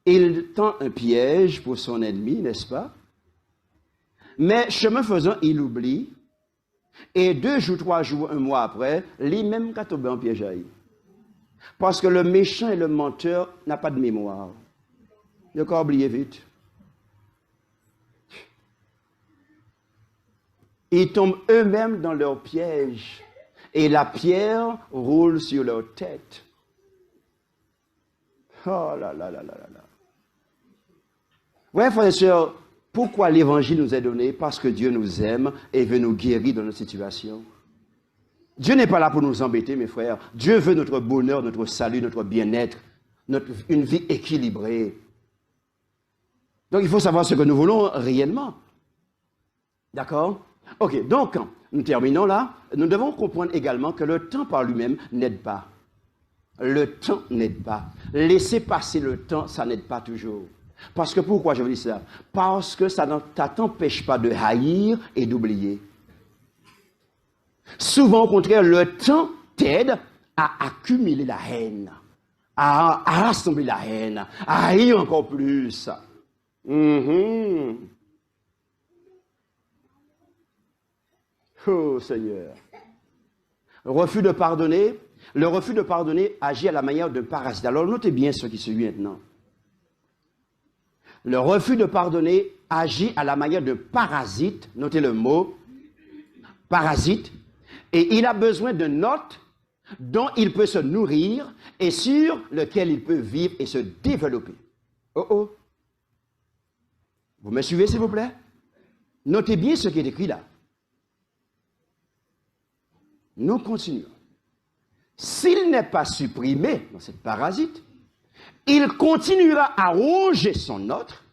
il tend un piège pour son ennemi, n'est-ce pas? Mais chemin faisant, il oublie. Et 2 jours, 3 jours, 1 mois après, lui-même a tombé en piège à lui. Parce que le méchant et le menteur n'ont pas de mémoire. Il a oublié vite. Ils tombent eux-mêmes dans leur piège. Et la pierre roule sur leur tête. Oh là là là là là là. Ouais, frères et sœurs, pourquoi l'évangile nous est donné? Parce que Dieu nous aime et veut nous guérir dans notre situation. Dieu n'est pas là pour nous embêter, mes frères. Dieu veut notre bonheur, notre salut, notre bien-être, une vie équilibrée. Donc, il faut savoir ce que nous voulons réellement. D'accord? Ok, donc, nous terminons là. Nous devons comprendre également que le temps par lui-même n'aide pas. Le temps n'aide pas. Laisser passer le temps, ça n'aide pas toujours. Parce que pourquoi je vous dis ça? Parce que ça ne t'empêche pas de haïr et d'oublier. Souvent, au contraire, le temps t'aide à accumuler la haine, à rassembler la haine, à haïr encore plus. Oh Seigneur. Le refus de pardonner agit à la manière d'un parasite. Alors notez bien ce qui se suit maintenant. Le refus de pardonner agit à la manière d'un parasite, notez le mot, parasite, et il a besoin d'un hôte dont il peut se nourrir et sur lequel il peut vivre et se développer. Oh oh. Vous me suivez s'il vous plaît? Notez bien ce qui est écrit là. Nous continuons. S'il n'est pas supprimé dans cette parasite, il continuera à ronger son autre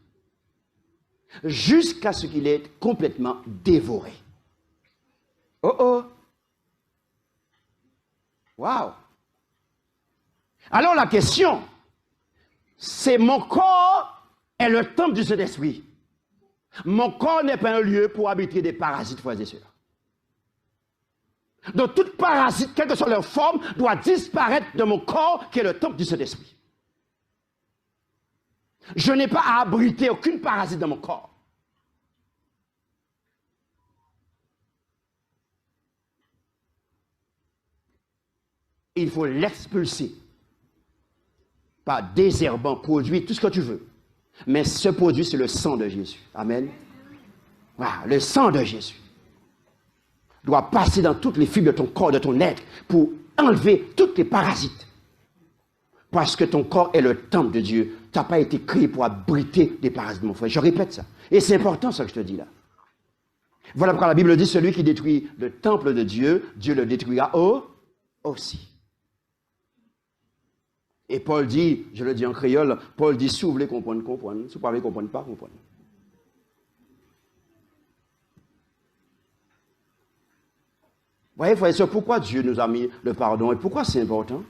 jusqu'à ce qu'il ait complètement dévoré. Oh oh! Waouh! Alors la question, c'est mon corps est le temple du Saint-Esprit. Mon corps n'est pas un lieu pour habiter des parasites, frères et sœurs. Donc toute parasite, quelle que soit leur forme, doit disparaître de mon corps qui est le temple du Saint-Esprit. Je n'ai pas à abriter aucune parasite dans mon corps. Il faut l'expulser. Pas désherbant, produit, tout ce que tu veux. Mais ce produit, c'est le sang de Jésus. Amen. Voilà, le sang de Jésus doit passer dans toutes les fibres de ton corps, de ton être, pour enlever toutes les parasites. Parce que ton corps est le temple de Dieu. Tu n'as pas été créé pour abriter des parasites, mon frère. Je répète ça. Et c'est important, ce que je te dis là. Voilà pourquoi la Bible dit, celui qui détruit le temple de Dieu, Dieu le détruira aussi. Et Paul dit, je le dis en créole, Paul dit, si vous voulez comprendre, comprendre. Si vous ne pouvez comprendre, pas comprendre. Vous voyez, frères et sœurs, pourquoi Dieu nous a mis le pardon et pourquoi c'est important?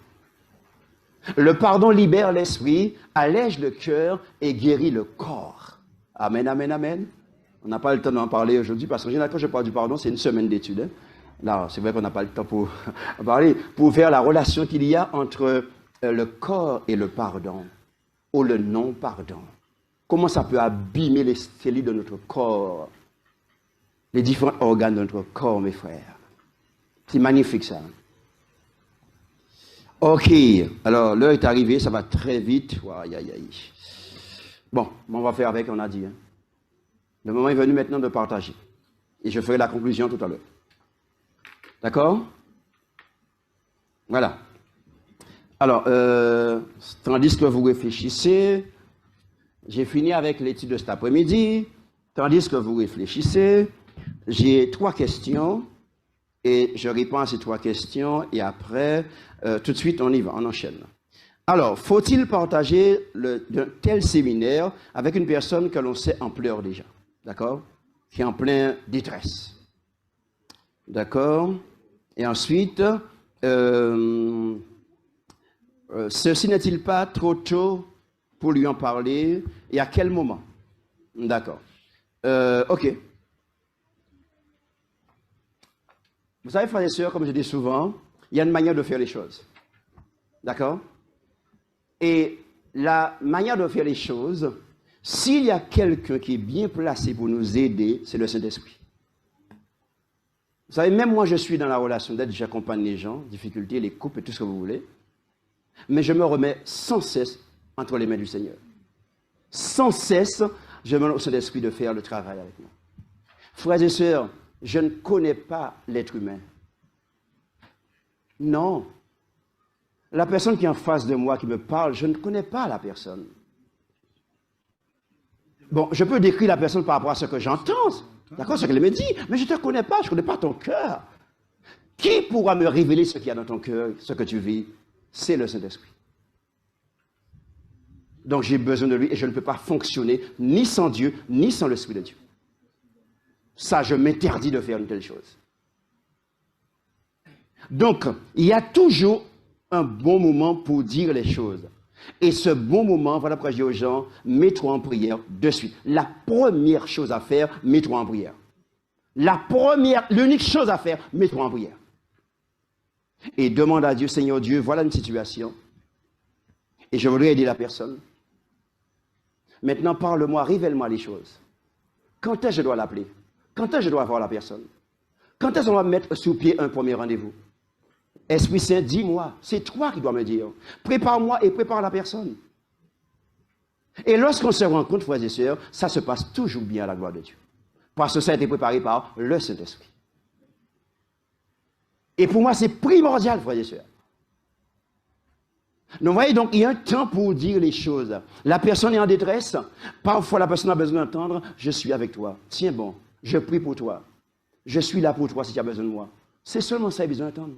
Le pardon libère l'esprit, allège le cœur et guérit le corps. Amen, amen, amen. On n'a pas le temps d'en parler aujourd'hui parce qu'en général, quand je parle du pardon, c'est une semaine d'études. Hein. Là, c'est vrai qu'on n'a pas le temps pour parler, pour faire la relation qu'il y a entre le corps et le pardon, ou le non-pardon. Comment ça peut abîmer les cellules de notre corps, les différents organes de notre corps, mes frères. C'est magnifique ça. Ok, alors l'heure est arrivée, ça va très vite. Aïe, aïe, aïe. Bon, on va faire avec, on a dit. Hein. Le moment est venu maintenant de partager. Et je ferai la conclusion tout à l'heure. D'accord? Voilà. Alors, tandis que vous réfléchissez, j'ai fini avec l'étude de cet après-midi. Tandis que vous réfléchissez, j'ai 3 questions. Et je réponds à ces 3 questions et après, tout de suite, on y va, on enchaîne. Alors, faut-il partager d'un tel séminaire avec une personne que l'on sait en pleurs déjà? D'accord? Qui est en plein détresse. D'accord? Et ensuite, ceci n'est-il pas trop tôt pour lui en parler? Et à quel moment? D'accord. OK. Vous savez, frères et sœurs, comme je dis souvent, il y a une manière de faire les choses. D'accord? Et la manière de faire les choses, s'il y a quelqu'un qui est bien placé pour nous aider, c'est le Saint-Esprit. Vous savez, même moi, je suis dans la relation d'aide, j'accompagne les gens, difficultés, les couples et tout ce que vous voulez. Mais je me remets sans cesse entre les mains du Seigneur. Sans cesse, je demande au Saint-Esprit de faire le travail avec moi. Frères et sœurs, je ne connais pas l'être humain. Non. La personne qui est en face de moi, qui me parle, je ne connais pas la personne. Bon, je peux décrire la personne par rapport à ce que j'entends, d'accord, ce qu'elle me dit, mais je ne te connais pas, je ne connais pas ton cœur. Qui pourra me révéler ce qu'il y a dans ton cœur, ce que tu vis? C'est le Saint-Esprit. Donc j'ai besoin de lui et je ne peux pas fonctionner ni sans Dieu, ni sans l'Esprit de Dieu. Ça, je m'interdis de faire une telle chose. Donc, il y a toujours un bon moment pour dire les choses. Et ce bon moment, voilà pourquoi je dis aux gens, mets-toi en prière de suite. La première chose à faire, mets-toi en prière. L'unique chose à faire, mets-toi en prière. Et demande à Dieu, Seigneur Dieu, voilà une situation. Et je voudrais aider la personne. Maintenant, parle-moi, révèle-moi les choses. Quand est-ce que je dois l'appeler? Quand est-ce que je dois voir la personne? Quand est-ce qu'on va mettre sur pied un premier rendez-vous? Esprit Saint, dis-moi, c'est toi qui dois me dire. Prépare-moi et prépare la personne. Et lorsqu'on se rencontre, frères et sœurs, ça se passe toujours bien à la gloire de Dieu. Parce que ça a été préparé par le Saint-Esprit. Et pour moi, c'est primordial, frères et sœurs. Donc, vous voyez, donc, il y a un temps pour dire les choses. La personne est en détresse. Parfois, la personne a besoin d'entendre, je suis avec toi. Tiens bon, je prie pour toi. Je suis là pour toi si tu as besoin de moi. C'est seulement ça qu'il a besoin d'entendre.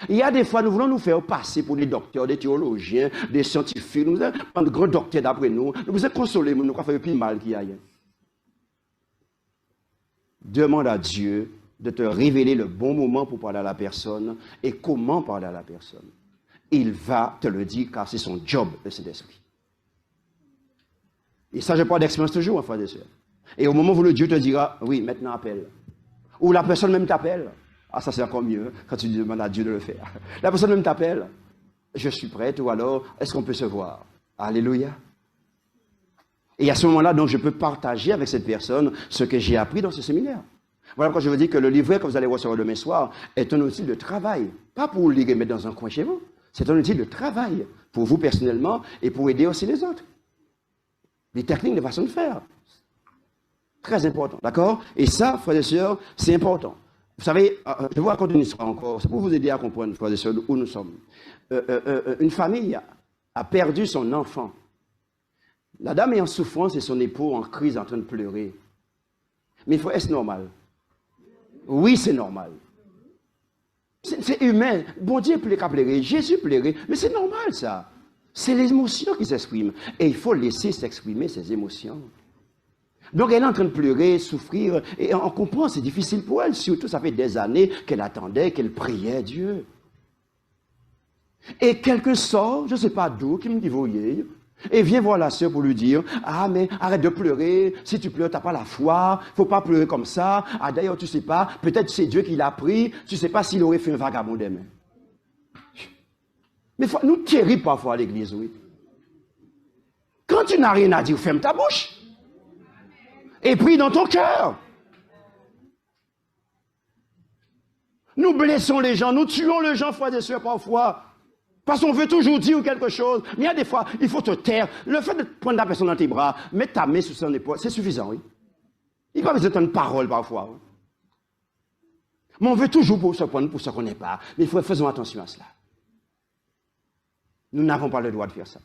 Il y a des fois, nous voulons nous faire passer pour des docteurs, des théologiens, des scientifiques. Nous avons un grand docteur d'après nous. Nous vous êtes consolés, mais nous avons fait le plus mal qu'il y a. Demande à Dieu de te révéler le bon moment pour parler à la personne et comment parler à la personne. Il va te le dire car c'est son job de cet esprit. Et ça, je parle d'expérience toujours, hein, frères et sœurs. Et au moment où le Dieu te dira, oui, maintenant appelle. Ou la personne même t'appelle. Ah, ça c'est encore mieux quand tu demandes à Dieu de le faire. La personne même t'appelle. Je suis prête, ou alors, est-ce qu'on peut se voir? Alléluia. Et à ce moment-là, donc, je peux partager avec cette personne ce que j'ai appris dans ce séminaire. Voilà pourquoi je veux dire que le livret que vous allez recevoir demain soir est un outil de travail. Pas pour les remettre dans un coin chez vous. C'est un outil de travail pour vous personnellement et pour aider aussi les autres. Les techniques de façon de faire. Très important, d'accord? Et ça, frères et sœurs, c'est important. Vous savez, je vais vous raconter une histoire encore. C'est pour vous aider à comprendre, frères et sœurs, où nous sommes. Une famille a perdu son enfant. La dame est en souffrance et son époux en crise en train de pleurer. Mais est-ce normal? Oui, c'est normal. C'est humain. Bon Dieu pleurait, Jésus pleurait, mais c'est normal ça. C'est l'émotion qui s'exprime. Et il faut laisser s'exprimer ces émotions. Donc elle est en train de pleurer, souffrir, et on comprend, c'est difficile pour elle, surtout ça fait des années qu'elle attendait, qu'elle priait Dieu. Et quelqu'un sort, je ne sais pas d'où, qui me dit, voyez, et vient voir la sœur pour lui dire, ah mais arrête de pleurer, si tu pleures, tu n'as pas la foi, il ne faut pas pleurer comme ça, ah d'ailleurs tu ne sais pas, peut-être c'est Dieu qui l'a pris, tu ne sais pas s'il aurait fait un vagabond demain. Mais nous terribles parfois à l'église, oui. Quand tu n'as rien à dire, ferme ta bouche. Et prie dans ton cœur. Nous blessons les gens, nous tuons les gens, frères et sœurs, parfois. Parce qu'on veut toujours dire quelque chose. Mais il y a des fois, il faut te taire. Le fait de prendre la personne dans tes bras, mettre ta main sur son épaule, c'est suffisant, oui. Il n'y a pas besoin de parole parfois. Oui. Mais on veut toujours pour se prendre pour ce qu'on n'est pas. Mais faisons attention à cela. Nous n'avons pas le droit de faire ça.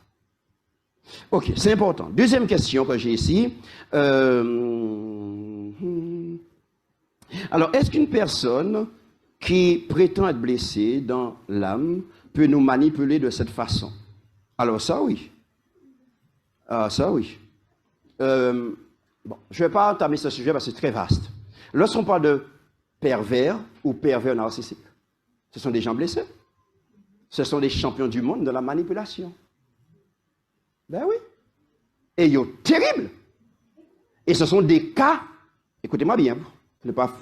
Ok, c'est important. Deuxième question que j'ai ici. Alors, est-ce qu'une personne qui prétend être blessé dans l'âme peut nous manipuler de cette façon. Alors ça, oui. Ah, ça, oui. Bon, je ne vais pas entamer ce sujet parce que c'est très vaste. Lorsqu'on parle de pervers ou pervers narcissiques, ce sont des gens blessés. Ce sont des champions du monde de la manipulation. Ben oui. Et ils sont terribles. Et ce sont des cas, écoutez-moi bien, pour ne pas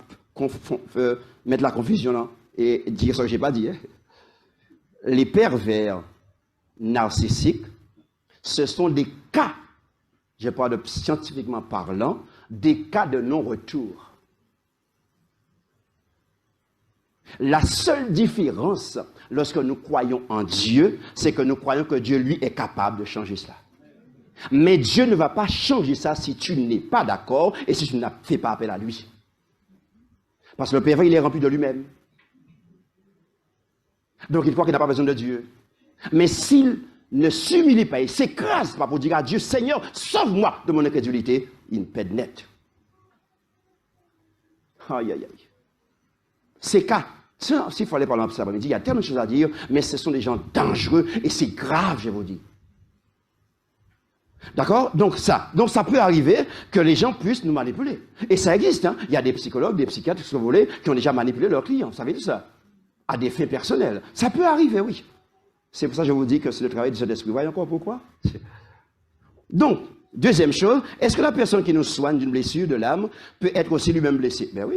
mettre la confusion là et dire ce que je n'ai pas dit. Hein. Les pervers narcissiques, ce sont des cas, je parle de scientifiquement parlant, des cas de non-retour. La seule différence lorsque nous croyons en Dieu, c'est que nous croyons que Dieu, lui, est capable de changer cela. Mais Dieu ne va pas changer ça si tu n'es pas d'accord et si tu ne fais pas appel à lui. Parce que le pervers, il est rempli de lui-même. Donc il croit qu'il n'a pas besoin de Dieu. Mais s'il ne s'humilie pas, il ne s'écrase pas pour dire à Dieu, Seigneur, sauve-moi de mon incrédulité, il pète net. Aïe, aïe, aïe. Ces cas, s'il fallait parler en ça, il y a tellement de choses à dire, mais ce sont des gens dangereux et c'est grave, je vous dis. D'accord? Donc ça peut arriver que les gens puissent nous manipuler. Et ça existe, hein? Il y a des psychologues, des psychiatres, ce que vous voulez, qui ont déjà manipulé leurs clients, vous savez tout ça? À des fins personnels. Ça peut arriver, oui. C'est pour ça que je vous dis que c'est le travail du Saint-Esprit. Voyez encore pourquoi? Donc, deuxième chose, est-ce que la personne qui nous soigne d'une blessure de l'âme peut être aussi lui-même blessée? Ben oui.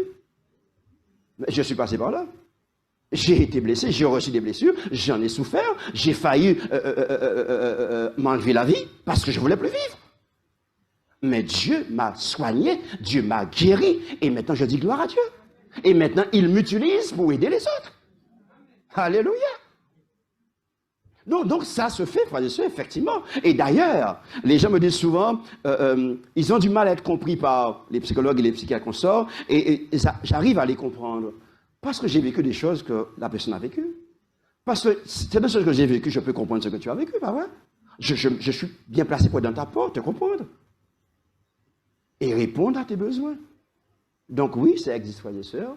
Je suis passé par là. J'ai été blessé, j'ai reçu des blessures, j'en ai souffert, j'ai failli m'enlever la vie parce que je ne voulais plus vivre. Mais Dieu m'a soigné, Dieu m'a guéri, et maintenant je dis gloire à Dieu. Et maintenant il m'utilise pour aider les autres. Alléluia. Donc ça se fait, frères et sœurs, effectivement. Et d'ailleurs, les gens me disent souvent, ils ont du mal à être compris par les psychologues et les psychiatres qu'on sort, et j'arrive à les comprendre. Parce que j'ai vécu des choses que la personne a vécues. Parce que c'est des choses que j'ai vécues, je peux comprendre ce que tu as vécu, pas vrai? Je suis bien placé pour être dans ta porte, te comprendre. Et répondre à tes besoins. Donc oui, ça existe, frères et sœurs.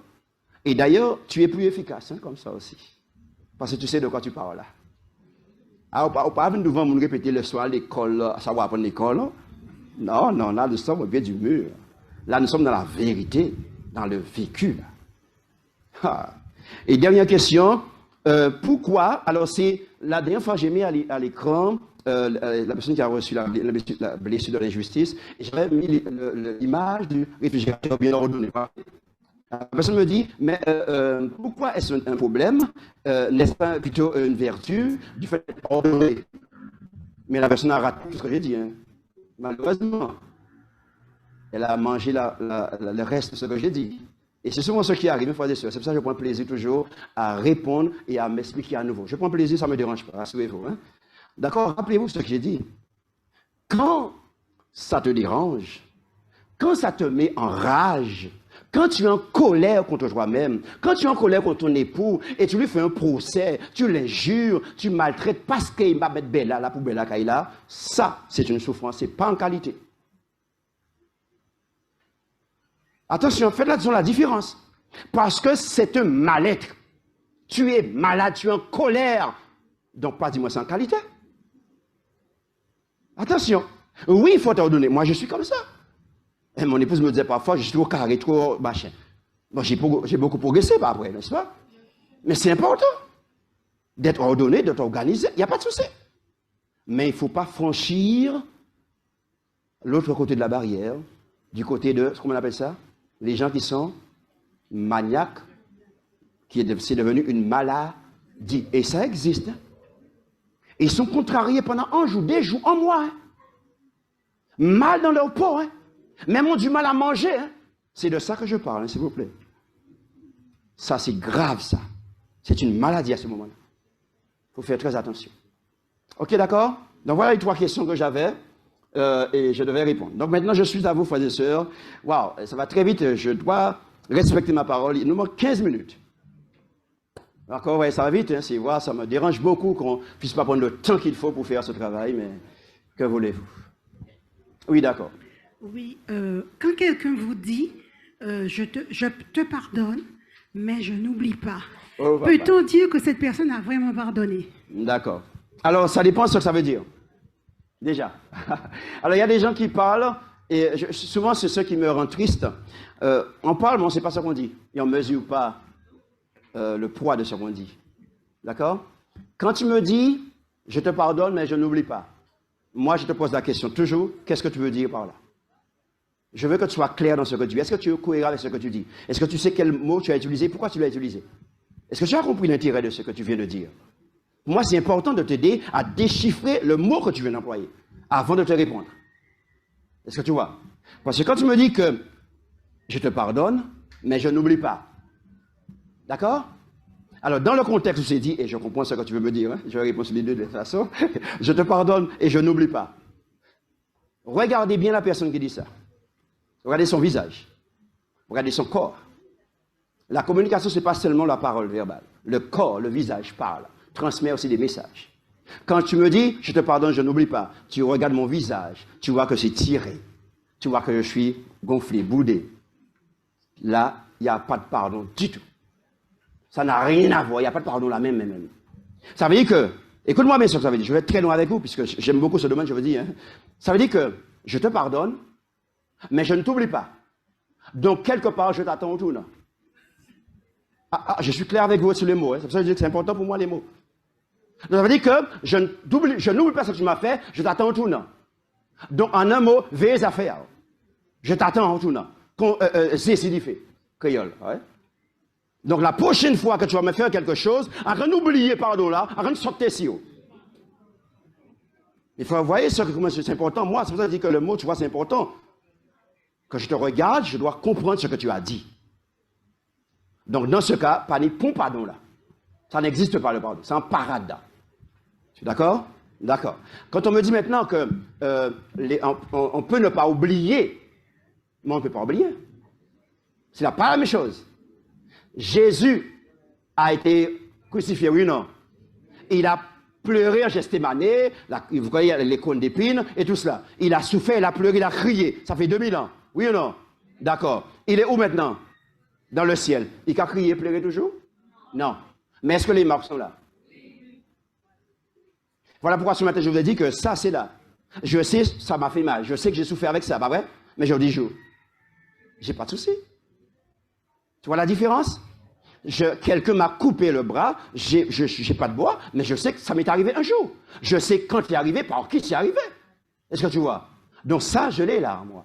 Et d'ailleurs, tu es plus efficace, hein, comme ça aussi. Parce que tu sais de quoi tu parles là. Alors, on pas venir devant nous répéter le soir à l'école, savoir apprendre l'école. Non, là, nous sommes au pied du mur. Là, nous sommes dans la vérité, dans le vécu. Là. Ah. Et dernière question, pourquoi, alors c'est la dernière fois j'ai mis à l'écran la personne qui a reçu la blessure de l'injustice, et j'avais mis l'image du réfrigérateur bien ordonné. La personne me dit, mais pourquoi est-ce un problème? N'est-ce pas plutôt une vertu du fait d'être ordonné? Mais la personne a raté tout ce que j'ai dit. Hein. Malheureusement, elle a mangé le reste de ce que j'ai dit. Et c'est souvent ce qui arrive, frères et sœurs. C'est pour ça que je prends plaisir toujours à répondre et à m'expliquer à nouveau. Je prends plaisir, ça ne me dérange pas, rassurez-vous. Hein? D'accord? Rappelez-vous ce que j'ai dit. Quand ça te dérange, quand ça te met en rage, quand tu es en colère contre toi-même, quand tu es en colère contre ton époux et tu lui fais un procès, tu l'injures, tu maltraites parce qu'il m'a mis Bella là pour Bella Kaila, ça, c'est une souffrance, ce n'est pas en qualité. Attention, faites la différence. Parce que c'est un mal-être. Tu es malade, tu es en colère. Donc, pas dis-moi c'est en qualité. Attention. Oui, il faut t'ordonner. Moi, je suis comme ça. Et mon épouse me disait parfois, je suis trop carré, trop machin. Bon, j'ai beaucoup progressé par après, n'est-ce pas? Mais c'est important d'être ordonné, d'être organisé. Il n'y a pas de souci. Mais il ne faut pas franchir l'autre côté de la barrière, du côté de, comment on appelle ça? Les gens qui sont maniaques, c'est devenu une maladie. Et ça existe. Hein? Et ils sont contrariés pendant un jour, des jours, un mois. Hein? Mal dans leur peau. Hein? Même ont du mal à manger. Hein? C'est de ça que je parle, hein, s'il vous plaît. Ça, c'est grave, ça. C'est une maladie à ce moment-là. Il faut faire très attention. OK, d'accord? Donc voilà les 3 questions que j'avais. Et je devais répondre. Donc maintenant, je suis à vous, frères et sœurs. Waouh, ça va très vite. Je dois respecter ma parole. Il nous manque 15 minutes. D'accord, ouais, ça va vite. Hein, voilà, ça me dérange beaucoup qu'on ne puisse pas prendre le temps qu'il faut pour faire ce travail, mais que voulez-vous? Oui, d'accord. Oui, quand quelqu'un vous dit je te pardonne, mais je n'oublie pas. Oh, papa. Peut-on dire que cette personne a vraiment pardonné? D'accord. Alors, ça dépend de ce que ça veut dire. Déjà. Alors, il y a des gens qui parlent, et souvent, c'est ceux qui me rendent triste. On parle, mais on ne sait pas ce qu'on dit. Et on ne mesure pas le poids de ce qu'on dit. D'accord? Quand tu me dis, je te pardonne, mais je n'oublie pas. Moi, je te pose la question toujours, qu'est-ce que tu veux dire par là? Je veux que tu sois clair dans ce que tu dis. Est-ce que tu es cohérent avec ce que tu dis? Est-ce que tu sais quel mot tu as utilisé? Pourquoi tu l'as utilisé? Est-ce que tu as compris l'intérêt de ce que tu viens de dire? Pour moi, c'est important de t'aider à déchiffrer le mot que tu viens d'employer avant de te répondre. Est-ce que tu vois? Parce que quand tu me dis que je te pardonne, mais je n'oublie pas. D'accord? Alors, dans le contexte où c'est dit, et je comprends ce que tu veux me dire, hein, je vais répondre sur les deux de toute façon, je te pardonne et je n'oublie pas. Regardez bien la personne qui dit ça. Regardez son visage. Regardez son corps. La communication, ce n'est pas seulement la parole verbale. Le corps, le visage parle, transmet aussi des messages. Quand tu me dis, je te pardonne, je n'oublie pas, tu regardes mon visage, tu vois que c'est tiré. Tu vois que je suis gonflé, boudé. Là, il n'y a pas de pardon du tout. Ça n'a rien à voir, il n'y a pas de pardon là même. Ça veut dire que, écoute-moi bien ce que ça veut dire, je vais être très loin avec vous, puisque j'aime beaucoup ce domaine, je veux dire. Hein. Ça veut dire que je te pardonne, mais je ne t'oublie pas. Donc, quelque part, je t'attends au tournant. Je suis clair avec vous sur les mots. Hein. C'est pour ça que je dis que c'est important pour moi, les mots. Donc, ça veut dire que je n'oublie pas ce que tu m'as fait, je t'attends au tournant. Donc, en un mot, veille à faire. Je t'attends au tournant. C'est fait. Créole. Ouais. Donc, la prochaine fois que tu vas me faire quelque chose, arrête d'oublier, pardon là, arrête de sortir si haut. Il faut voir ce que c'est important. Moi, c'est pour ça que je dis que le mot, tu vois, c'est important. Quand je te regarde, je dois comprendre ce que tu as dit. Donc, dans ce cas, pas ni pon pardon là. Ça n'existe pas le pardon. C'est un parada. Tu es d'accord? D'accord. Quand on me dit maintenant que on peut ne pas oublier, mais on ne peut pas oublier. C'est pas la même chose. Jésus a été crucifié, oui ou non? Il a pleuré en Gethsémane, vous voyez les cônes d'épines et tout cela. Il a souffert, il a pleuré, il a crié. Ça fait 2000 ans. Oui ou non? D'accord. Il est où maintenant? Dans le ciel. Il a crié, pleuré toujours? Non. Mais est-ce que les marques sont là? Voilà pourquoi ce matin je vous ai dit que ça c'est là. Je sais, ça m'a fait mal. Je sais que j'ai souffert avec ça, pas vrai? Mais je dis jour. J'ai pas de souci. Tu vois la différence? Quelqu'un m'a coupé le bras, j'ai pas de bois, mais je sais que ça m'est arrivé un jour. Je sais quand il est arrivé, par qui c'est arrivé. Est-ce que tu vois? Donc ça, je l'ai là, moi.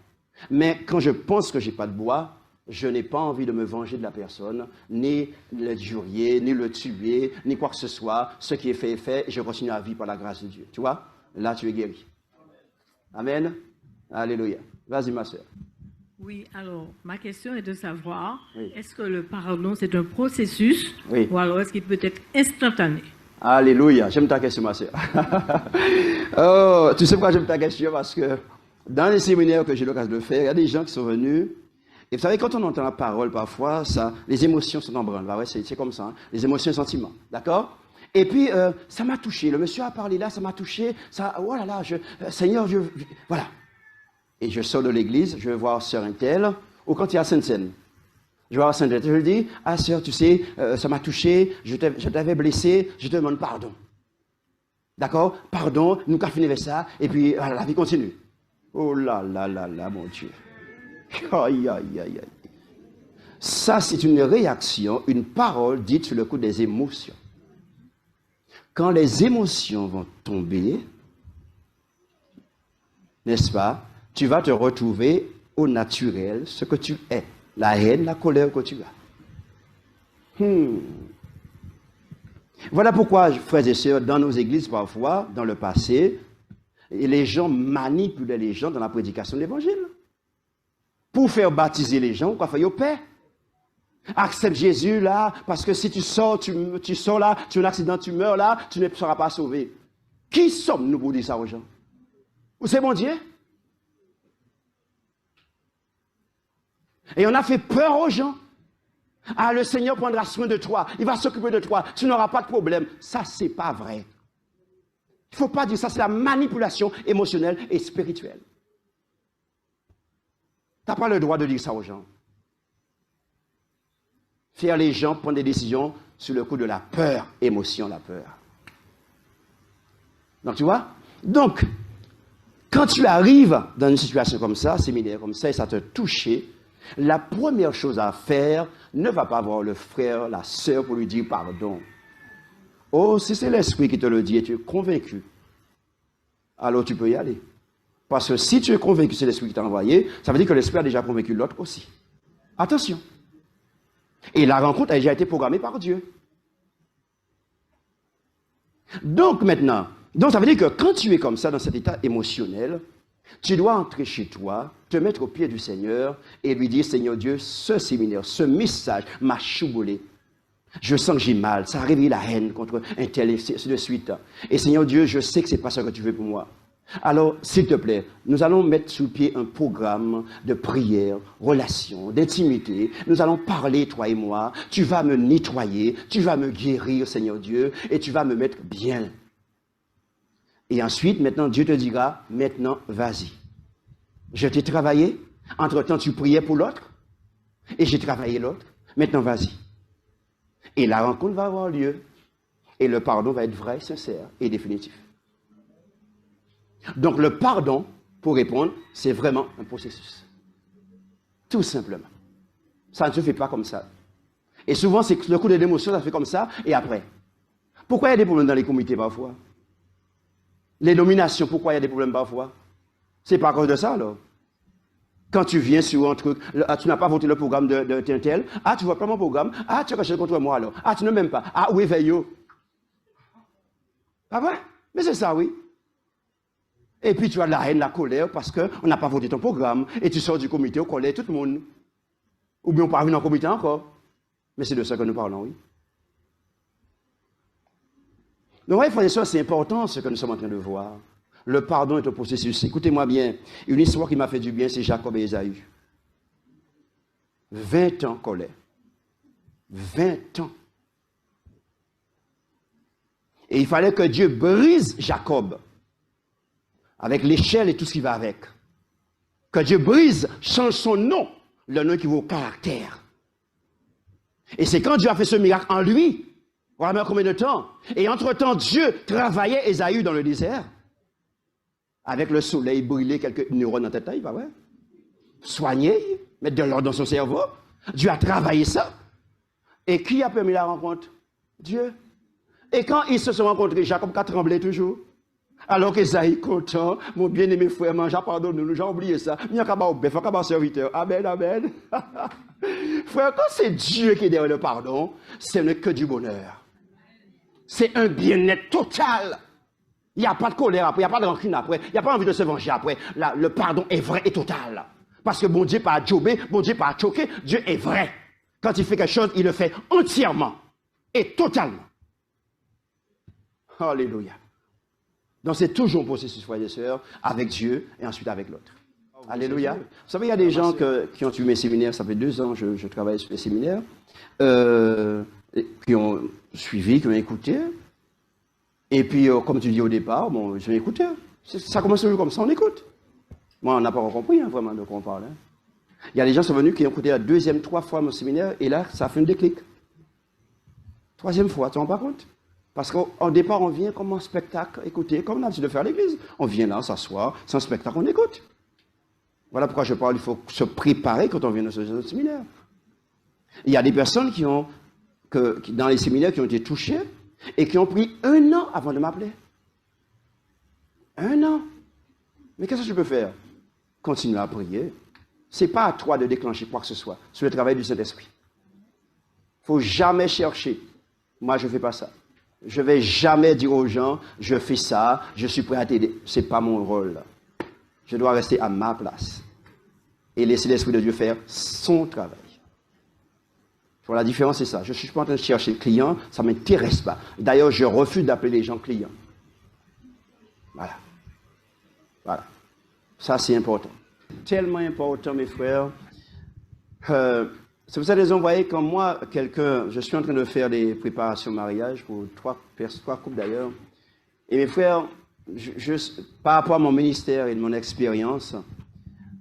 Mais quand je pense que j'ai pas de bois, je n'ai pas envie de me venger de la personne, ni le jurier, ni le tuer, ni quoi que ce soit. Ce qui est fait est fait, et je continue à vivre par la grâce de Dieu. Tu vois? Là, tu es guéri. Amen. Alléluia. Vas-y, ma soeur. Oui, alors, ma question est de savoir, oui. Est-ce que le pardon, c'est un processus, oui. ou alors est-ce qu'il peut être instantané? Alléluia. J'aime ta question, ma soeur. Oh, tu sais pourquoi j'aime ta question? Parce que dans les séminaires que j'ai l'occasion de faire, il y a des gens qui sont venus. Et vous savez, quand on entend la parole, parfois, les émotions sont en branle. Bah ouais, c'est comme ça. Hein, les émotions et les sentiments. D'accord? Et puis, ça m'a touché. Le monsieur a parlé là, ça m'a touché. Ça, oh là là, Seigneur, voilà. Et je sors de l'église, je vais voir sœur Intel, ou quand il y a Sainte-Seine. Je vais voir Sainte-Seine, je lui dis, ah sœur, tu sais, ça m'a touché, je t'avais blessé, je te demande pardon. D'accord? Pardon, nous avons fini avec ça, et puis voilà, la vie continue. Oh là là là là, mon Dieu. Aïe, aïe, aïe, aïe. Ça, c'est une réaction, une parole dite sur le coup des émotions. Quand les émotions vont tomber, n'est-ce pas? Tu vas te retrouver au naturel, ce que tu es. La haine, la colère que tu as. Voilà pourquoi, frères et sœurs, dans nos églises, parfois, dans le passé, les gens manipulaient les gens dans la prédication de l'évangile. Pour faire baptiser les gens, quoi faire au paix. Accepte Jésus là, parce que si tu sors, tu sors là, tu as un accident, tu meurs là, tu ne seras pas sauvé. Qui sommes-nous pour dire ça aux gens? Ou c'est mon Dieu? Et on a fait peur aux gens. Ah, le Seigneur prendra soin de toi. Il va s'occuper de toi. Tu n'auras pas de problème. Ça, c'est pas vrai. Il ne faut pas dire ça. C'est la manipulation émotionnelle et spirituelle. Tu n'as pas le droit de dire ça aux gens. faire les gens prendre des décisions sur le coup de la peur, émotion, la peur. Donc, tu vois? Donc, quand tu arrives dans une situation comme ça, séminaire comme ça, et ça te touche, la première chose à faire, ne va pas voir le frère, la sœur pour lui dire pardon. Oh, si c'est l'esprit qui te le dit et tu es convaincu, alors tu peux y aller. Parce que si tu es convaincu que c'est l'esprit qui t'a envoyé, ça veut dire que l'esprit a déjà convaincu l'autre aussi. Attention. Et la rencontre a déjà été programmée par Dieu. Donc maintenant, ça veut dire que quand tu es comme ça, dans cet état émotionnel, tu dois entrer chez toi, te mettre au pied du Seigneur et lui dire, Seigneur Dieu, ce séminaire, ce message m'a chamboulé. Je sens que j'ai mal, ça a réveillé la haine contre un tel, et ainsi de suite. Et Seigneur Dieu, je sais que ce n'est pas ce que tu veux pour moi. Alors, s'il te plaît, nous allons mettre sous pied un programme de prière, relation, d'intimité. Nous allons parler, toi et moi. Tu vas me nettoyer, tu vas me guérir, Seigneur Dieu, et tu vas me mettre bien. Et ensuite, maintenant, Dieu te dira, maintenant, vas-y. Je t'ai travaillé. Entre-temps, tu priais pour l'autre, et j'ai travaillé l'autre. Maintenant, vas-y. Et la rencontre va avoir lieu. Et le pardon va être vrai, sincère et définitif. Donc le pardon, pour répondre, c'est vraiment un processus. Tout simplement. Ça ne se fait pas comme ça. Et souvent, c'est le coup de l'émotion, ça se fait comme ça, et après. Pourquoi il y a des problèmes dans les comités parfois? Les nominations, pourquoi il y a des problèmes parfois? C'est pas à cause de ça, alors. Quand tu viens sur un truc, tu n'as pas voté le programme de tel, ah, tu vois pas mon programme, ah, tu as quelque chose contre moi, alors. Ah, tu ne m'aimes pas. Ah, oui, veille. Ah ouais? Mais c'est ça, oui. Et puis tu as la haine, la colère, parce qu'on n'a pas voté ton programme, et tu sors du comité au colère tout le monde. Ou bien on parle dans le comité encore. Mais c'est de ça que nous parlons, oui. Donc, frères et sœurs, c'est important ce que nous sommes en train de voir. Le pardon est un processus. Écoutez-moi bien, une histoire qui m'a fait du bien, c'est Jacob et Ésaü. 20 ans colère. 20 ans. Et il fallait que Dieu brise Jacob. Avec l'échelle et tout ce qui va avec. Que Dieu brise, change son nom, le nom qui vaut caractère. Et c'est quand Dieu a fait ce miracle en lui, voilà combien de temps. Et entre-temps, Dieu travaillait Ésaü dans le désert. Avec le soleil brûlé, quelques neurones dans ta tête, pas vrai? Soigner, mettre de l'ordre dans son cerveau. Dieu a travaillé ça. Et qui a permis la rencontre? Dieu. Et quand ils se sont rencontrés, Jacob a tremblé toujours. Alors qu'Esaïe content, mon bien-aimé frère, j'ai pardonné, j'ai oublié ça. Il y a un serviteur. Amen, amen. Frère, quand c'est Dieu qui est derrière le pardon, ce n'est que du bonheur. C'est un bien-être total. Il n'y a pas de colère après, il n'y a pas de rancune après, il n'y a pas envie de se venger après. Là, le pardon est vrai et total. Parce que bon Dieu pas jobé, bon Dieu pas choqué, Dieu est vrai. Quand il fait quelque chose, il le fait entièrement et totalement. Alléluia. Donc c'est toujours un processus, frères et sœurs, avec Dieu et ensuite avec l'autre. Alléluia. Vous savez, il y a des gens qui ont suivi mes séminaires, ça fait 2 ans que je travaille sur les séminaires, qui ont suivi, qui ont écouté. Et puis, comme tu dis au départ, bon, je vais écouter. Ça commence toujours comme ça, on écoute. Moi, on n'a pas compris vraiment de quoi on parle. Il y a des gens qui sont venus qui ont écouté la 2e, 3 fois mon séminaire, et là, ça fait un déclic. 3e fois, tu ne te rends pas compte? Parce qu'au départ, on vient comme un spectacle, écouter, comme on a l'habitude de faire à l'église. On vient là, on s'assoit, c'est un spectacle, on écoute. Voilà pourquoi je parle, il faut se préparer quand on vient dans ce séminaire. Il y a des personnes dans les séminaires qui ont été touchées et qui ont pris 1 an avant de m'appeler. 1 an. Mais qu'est-ce que je peux faire? Continuer à prier. Ce n'est pas à toi de déclencher quoi que ce soit sur le travail du Saint-Esprit. Il ne faut jamais chercher. Moi, je ne fais pas ça. Je ne vais jamais dire aux gens, je fais ça, je suis prêt à t'aider. Ce n'est pas mon rôle. Je dois rester à ma place et laisser l'Esprit de Dieu faire son travail. La différence, c'est ça. Je ne suis pas en train de chercher le client, ça ne m'intéresse pas. D'ailleurs, je refuse d'appeler les gens clients. Voilà. Voilà. Ça, c'est important. Tellement important, mes frères. C'est pour ça que vous voyez, quand moi, je suis en train de faire des préparations de mariage pour 3 couples d'ailleurs. Et mes frères, par rapport à mon ministère et de mon expérience,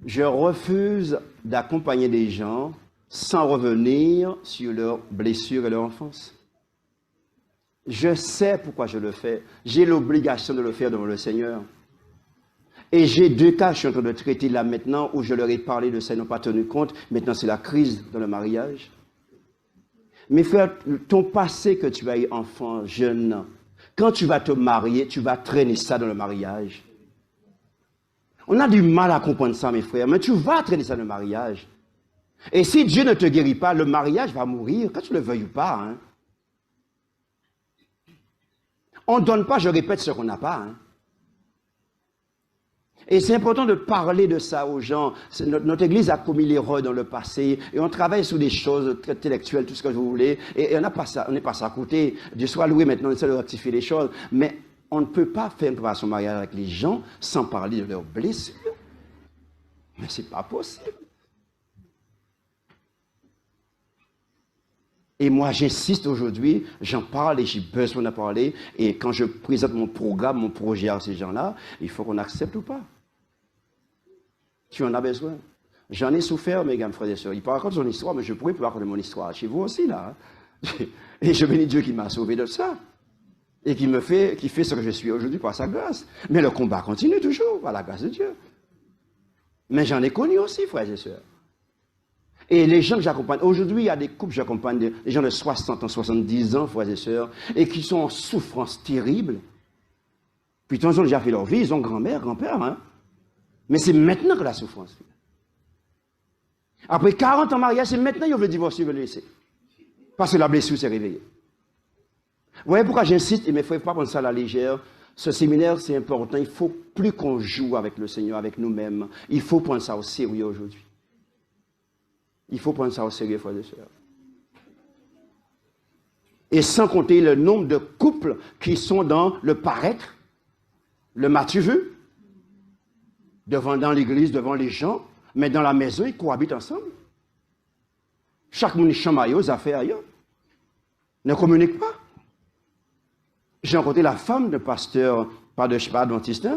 je refuse d'accompagner des gens sans revenir sur leurs blessures et leur enfance. Je sais pourquoi je le fais. J'ai l'obligation de le faire devant le Seigneur. Et j'ai 2 cas, je suis en train de traiter là maintenant, où je leur ai parlé de ça, ils n'ont pas tenu compte. Maintenant, c'est la crise dans le mariage. Mes frères, ton passé que tu as eu enfant, jeune, quand tu vas te marier, tu vas traîner ça dans le mariage. On a du mal à comprendre ça, mes frères, mais tu vas traîner ça dans le mariage. Et si Dieu ne te guérit pas, le mariage va mourir, quand tu le veuilles ou pas. Hein. On ne donne pas, je répète, ce qu'on n'a pas. Hein. Et c'est important de parler de ça aux gens. Notre Église a commis l'erreur dans le passé et on travaille sur des choses très intellectuelles, tout ce que vous voulez. Et on n'est pas ça à côté. Dieu soit loué, maintenant on essaie de rectifier les choses. Mais on ne peut pas faire une préparation mariage avec les gens sans parler de leurs blessures. Mais ce n'est pas possible. Et moi, j'insiste aujourd'hui, j'en parle et j'ai besoin d'en parler. Et quand je présente mon programme, mon projet à ces gens-là, il faut qu'on accepte ou pas. Tu en as besoin. J'en ai souffert, mes gars, frères et sœurs. Il parle raconter son histoire, mais je pourrais pas raconter mon histoire. Chez vous aussi, là. Hein. Et je bénis Dieu qui m'a sauvé de ça. Et qui fait ce que je suis aujourd'hui par sa grâce. Mais le combat continue toujours, par la grâce de Dieu. Mais j'en ai connu aussi, frères et sœurs. Et les gens que j'accompagne, aujourd'hui, il y a des couples que j'accompagne, des gens de 60 ans, 70 ans, frères et sœurs, et qui sont en souffrance terrible. Puis, ils ont déjà fait leur vie, ils ont grand-mère, grand-père, hein. Mais c'est maintenant que la souffrance vient. Après 40 ans de mariage, c'est maintenant qu'ils veulent divorcer, ils veulent le laisser. Parce que la blessure s'est réveillée. Vous voyez pourquoi j'insiste, et mes frères, il ne faut pas prendre ça à la légère. Ce séminaire, c'est important. Il ne faut plus qu'on joue avec le Seigneur, avec nous-mêmes. Il faut prendre ça au sérieux aujourd'hui. Il faut prendre ça au sérieux, frères et sœurs. Et sans compter le nombre de couples qui sont dans le paraître, le m'as-tu vu, dans l'église, devant les gens, mais dans la maison, ils cohabitent ensemble. Chaque monde chamaille aux affaires ailleurs. Ne communique pas. J'ai rencontré la femme de pasteur, pas adventiste,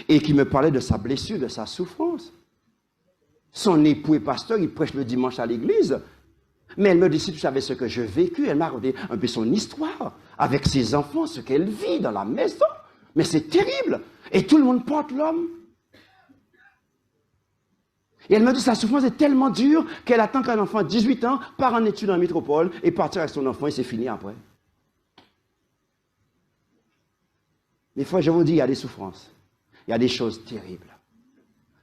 et qui me parlait de sa blessure, de sa souffrance. Son époux est pasteur, il prêche le dimanche à l'église. Mais elle me dit, si tu savais ce que j'ai vécu, elle m'a raconté un peu son histoire, avec ses enfants, ce qu'elle vit dans la maison. Mais c'est terrible. Et tout le monde porte l'homme. Et elle me dit, sa souffrance est tellement dure qu'elle attend qu'un enfant de 18 ans part en études en métropole et partir avec son enfant et c'est fini après. Des fois, je vous dis, il y a des souffrances. Il y a des choses terribles.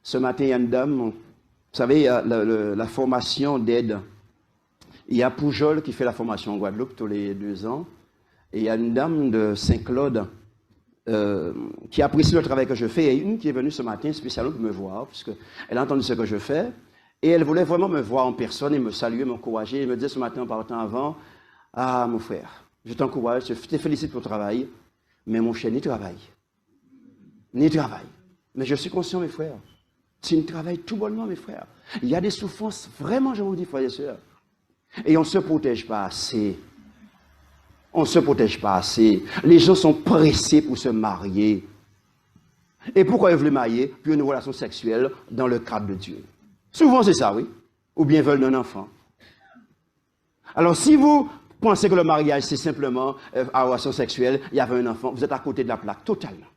Ce matin, il y a une dame, vous savez, il y a la formation d'aide. Il y a Poujol qui fait la formation en Guadeloupe tous les 2 ans. Et il y a une dame de Saint-Claude qui apprécie le travail que je fais. Et une qui est venue ce matin spécialement pour me voir, puisqu'elle a entendu ce que je fais. Et elle voulait vraiment me voir en personne et me saluer, m'encourager. Elle me disait ce matin en partant avant, « Ah, mon frère, je t'encourage, je te félicite pour ton travail, mais mon cher, ni travail. Ni travail. Mais je suis conscient, mes frères. Tu ne travailles tout bonnement, mes frères. Il y a des souffrances, vraiment, je vous dis, frères et sœurs. Et on ne se protège pas assez. On ne se protège pas assez. Les gens sont pressés pour se marier. Et pourquoi ils veulent marier? Pour une relation sexuelle dans le cadre de Dieu. Souvent, c'est ça, oui. Ou bien veulent un enfant. Alors, si vous pensez que le mariage, c'est simplement une relation sexuelle, il y avait un enfant, vous êtes à côté de la plaque, totalement.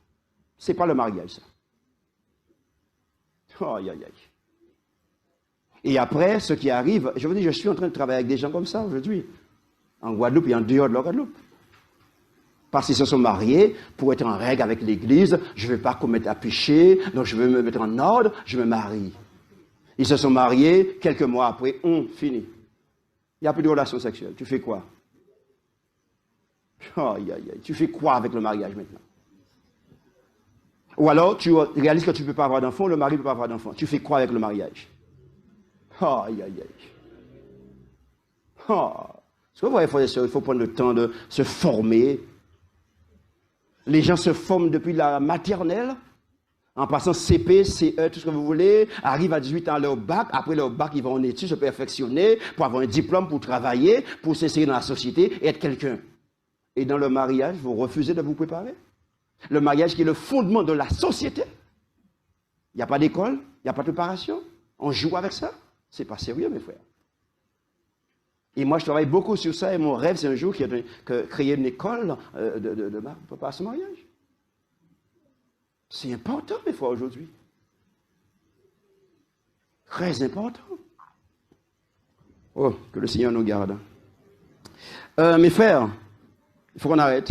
Ce n'est pas le mariage, ça. Aïe, aïe, aïe. Et après, ce qui arrive, je vous dis, je suis en train de travailler avec des gens comme ça aujourd'hui. En Guadeloupe et en dehors de la Guadeloupe. Parce qu'ils se sont mariés pour être en règle avec l'Église. Je ne vais pas commettre un péché, donc je veux me mettre en ordre, je me marie. Ils se sont mariés, quelques mois après, fini. Il n'y a plus de relation sexuelle. Tu fais quoi? Aïe, aïe, aïe. Tu fais quoi avec le mariage maintenant? Ou alors, tu réalises que tu ne peux pas avoir d'enfant, le mari ne peut pas avoir d'enfant. Tu fais quoi avec le mariage? Aïe, aïe, aïe. Ce que vous voyez, frères et sœurs, il faut prendre le temps de se former. Les gens se forment depuis la maternelle, en passant CP, CE, tout ce que vous voulez, arrivent à 18 ans à leur bac, après leur bac, ils vont en études, se perfectionner, pour avoir un diplôme, pour travailler, pour s'insérer dans la société et être quelqu'un. Et dans le mariage, vous refusez de vous préparer. Le mariage qui est le fondement de la société. Il n'y a pas d'école, il n'y a pas de préparation. On joue avec ça. C'est pas sérieux, mes frères. Et moi, je travaille beaucoup sur ça. Et mon rêve, c'est un jour créer une école de préparation au mariage. C'est important, mes frères, aujourd'hui. Très important. Oh, que le Seigneur nous garde. Mes frères, il faut qu'on arrête.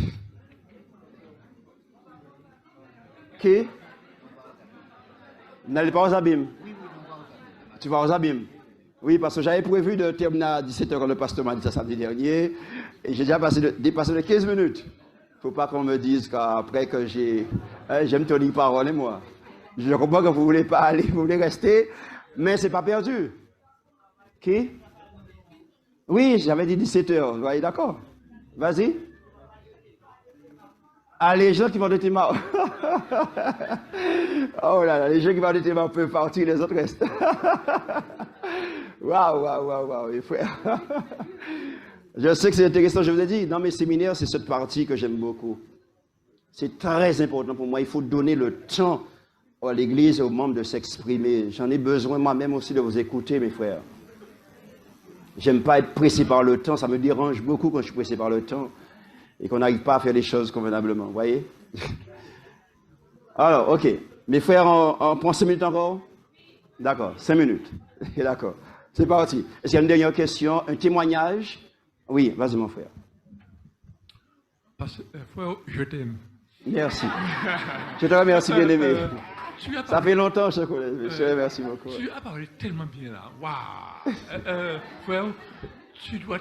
Ok? N'allez pas aux abîmes. Tu vas aux abîmes. Oui, parce que j'avais prévu de terminer à 17h, le pasteur m'a dit ça samedi dernier, et j'ai déjà dépassé de 15 minutes. Il ne faut pas qu'on me dise qu'après que j'aime tenir parole et moi. Je comprends que vous ne voulez pas aller, vous voulez rester, mais ce n'est pas perdu. Ok? Oui, j'avais dit 17h, vous voyez, d'accord? Vas-y. Ah, les gens qui vont de Téma. Oh là là, les gens qui vont de Téma peuvent partir, les autres restent. Waouh, mes frères. Je sais que c'est intéressant, je vous ai dit, dans mes séminaires, c'est cette partie que j'aime beaucoup. C'est très important pour moi. Il faut donner le temps à l'Église et aux membres de s'exprimer. J'en ai besoin moi-même aussi de vous écouter, mes frères. J'aime pas être pressé par le temps, ça me dérange beaucoup quand je suis pressé par le temps et qu'on n'arrive pas à faire les choses convenablement, vous voyez? Alors, ok. Mes frères, on prend 5 minutes encore? D'accord, 5 minutes. D'accord. C'est parti. Est-ce qu'il y a une dernière question? Un témoignage? Oui, vas-y, mon frère. Frère, je t'aime. Merci. Je te remercie, bien-aimé. Ça fait longtemps que je te connais. Je te remercie beaucoup. Tu as parlé tellement bien là. Waouh! Frère, tu dois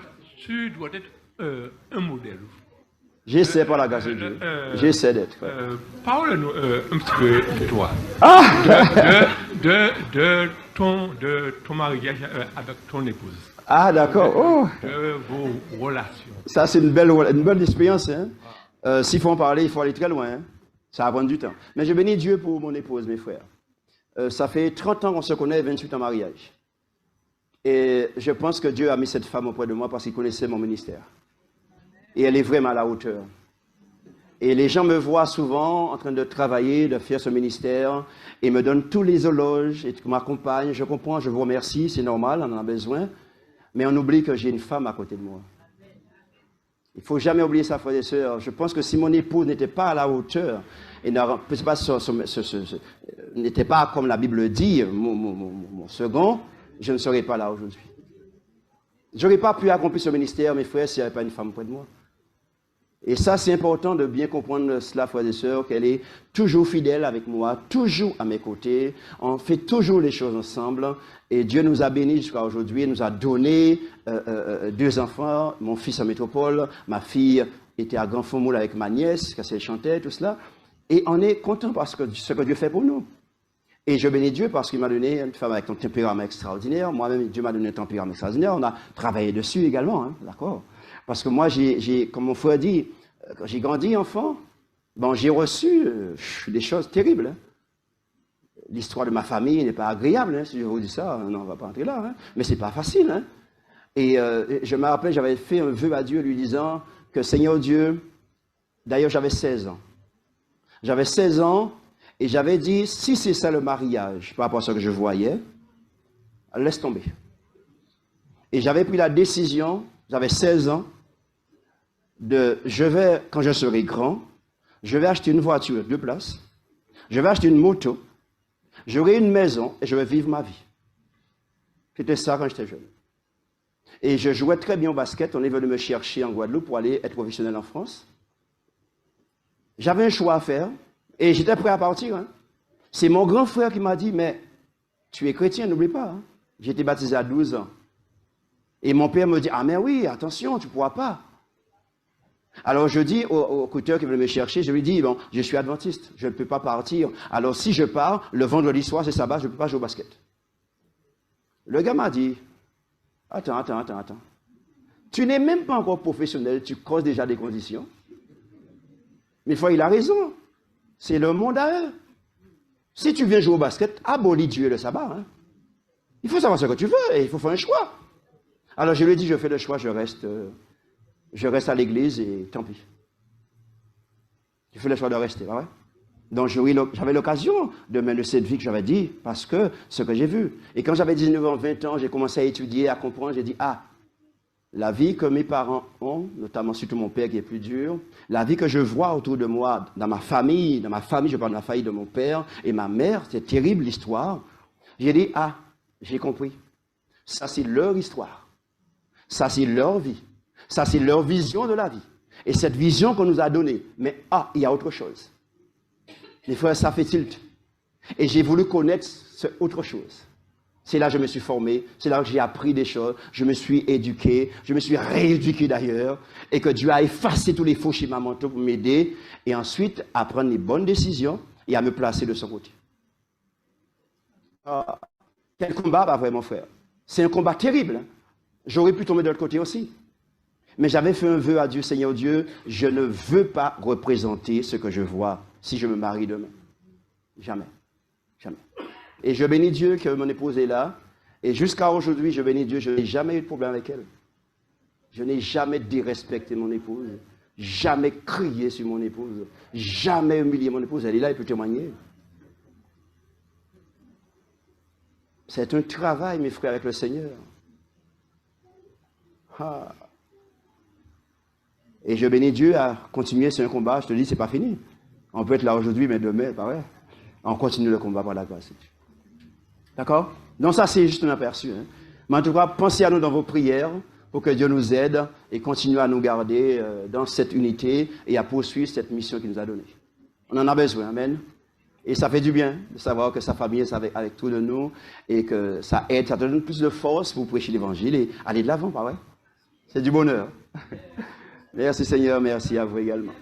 être un modèle. J'essaie par la grâce de Dieu. J'essaie d'être. Parle-nous un petit peu de toi. De ton mariage avec ton épouse. Ah, d'accord. Oh. De vos relations. Ça, c'est une belle expérience. Hein. S'il faut en parler, il faut aller très loin. Hein. Ça va prendre du temps. Mais je bénis Dieu pour mon épouse, mes frères. Ça fait 30 ans qu'on se connaît, 28 ans en mariage. Et je pense que Dieu a mis cette femme auprès de moi parce qu'il connaissait mon ministère. Et elle est vraiment à la hauteur. Et les gens me voient souvent en train de travailler, de faire ce ministère, et me donnent tous les éloges, et m'accompagnent. Je comprends, je vous remercie, c'est normal, on en a besoin. Mais on oublie que j'ai une femme à côté de moi. Il ne faut jamais oublier ça, frères et sœurs. Je pense que si mon épouse n'était pas à la hauteur, et n'était pas, comme la Bible dit, mon second, je ne serais pas là aujourd'hui. Je n'aurais pas pu accomplir ce ministère, mes frères, s'il n'y avait pas une femme près de moi. Et ça, c'est important de bien comprendre cela, frères et sœurs, qu'elle est toujours fidèle avec moi, toujours à mes côtés. On fait toujours les choses ensemble. Et Dieu nous a bénis jusqu'à aujourd'hui. Il nous a donné 2 enfants, mon fils en métropole, ma fille était à Grand Fomoul avec ma nièce, quand elle chantait, tout cela. Et on est content parce que ce que Dieu fait pour nous. Et je bénis Dieu parce qu'il m'a donné une femme avec un tempérament extraordinaire. Moi-même, Dieu m'a donné un tempérament extraordinaire. On a travaillé dessus également, hein, d'accord? Parce que moi, comme mon frère dit, quand j'ai grandi enfant, bon, j'ai reçu des choses terribles. Hein. L'histoire de ma famille n'est pas agréable, hein, si je vous dis ça. Non, on ne va pas entrer là. Hein. Mais ce n'est pas facile. Hein. Et je me rappelle, j'avais fait un vœu à Dieu lui disant que Seigneur Dieu, d'ailleurs j'avais 16 ans. J'avais 16 ans et j'avais dit, si c'est ça le mariage, par rapport à ce que je voyais, laisse tomber. Et j'avais pris la décision, j'avais 16 ans, quand je serai grand, je vais acheter une voiture 2 places, je vais acheter une moto, j'aurai une maison et je vais vivre ma vie. C'était ça quand j'étais jeune. Et je jouais très bien au basket, on est venu me chercher en Guadeloupe pour aller être professionnel en France. J'avais un choix à faire et j'étais prêt à partir. Hein. C'est mon grand frère qui m'a dit, mais tu es chrétien, n'oublie pas. Hein. J'ai été baptisé à 12 ans. Et mon père me dit, ah mais oui, attention, tu ne pourras pas. Alors je dis au couteur qui veut me chercher, je lui dis, bon, je suis adventiste, je ne peux pas partir. Alors si je pars, le vendredi soir, c'est sabbat, je ne peux pas jouer au basket. Le gars m'a dit, attends. Tu n'es même pas encore professionnel, tu causes déjà des conditions. Mais il faut, il a raison. C'est le monde à eux. Si tu viens jouer au basket, abolis Dieu le sabbat. Hein. Il faut savoir ce que tu veux et il faut faire un choix. Alors je lui ai dit, je fais le choix, je reste à l'église et tant pis. J'ai fait le choix de rester, pas vrai? Donc j'avais l'occasion de mener cette vie que j'avais dit, parce que ce que j'ai vu. Et quand j'avais 19 ans, 20 ans, j'ai commencé à étudier, à comprendre, j'ai dit, ah, la vie que mes parents ont, notamment surtout mon père qui est plus dur, la vie que je vois autour de moi, dans ma famille, je parle de la famille de mon père et ma mère, c'est terrible l'histoire. J'ai dit, ah, j'ai compris. Ça, c'est leur histoire. Ça, c'est leur vie. Ça, c'est leur vision de la vie. Et cette vision qu'on nous a donnée. Mais, ah, il y a autre chose. Les frères, ça fait tilt. Et j'ai voulu connaître autre chose. C'est là que je me suis formé, c'est là que j'ai appris des choses, je me suis éduqué, je me suis rééduqué d'ailleurs, et que Dieu a effacé tous les faux schémas mentaux pour m'aider, et ensuite à prendre les bonnes décisions et à me placer de son côté. Quel combat, bah vraiment frère. C'est un combat terrible. Hein? J'aurais pu tomber de l'autre côté aussi. Mais j'avais fait un vœu à Dieu, Seigneur Dieu, je ne veux pas représenter ce que je vois si je me marie demain. Jamais. Jamais. Et je bénis Dieu que mon épouse est là. Et jusqu'à aujourd'hui, je bénis Dieu, je n'ai jamais eu de problème avec elle. Je n'ai jamais dérespecté mon épouse. Jamais crié sur mon épouse. Jamais humilié mon épouse. Elle est là, elle peut témoigner. C'est un travail, mes frères, avec le Seigneur. Ah. Et je bénis Dieu à continuer ce combat. Je te dis, c'est pas fini. On peut être là aujourd'hui, mais demain, pas vrai. On continue le combat par la grâce. D'accord? Donc ça, c'est juste un aperçu. Hein. Mais en tout cas, pensez à nous dans vos prières pour que Dieu nous aide et continue à nous garder dans cette unité et à poursuivre cette mission qu'il nous a donnée. On en a besoin, amen. Et ça fait du bien de savoir que sa famille est avec tout de nous et que ça aide, ça te donne plus de force pour prêcher l'évangile et aller de l'avant, pas vrai? C'est du bonheur. Merci Seigneur, merci à vous également.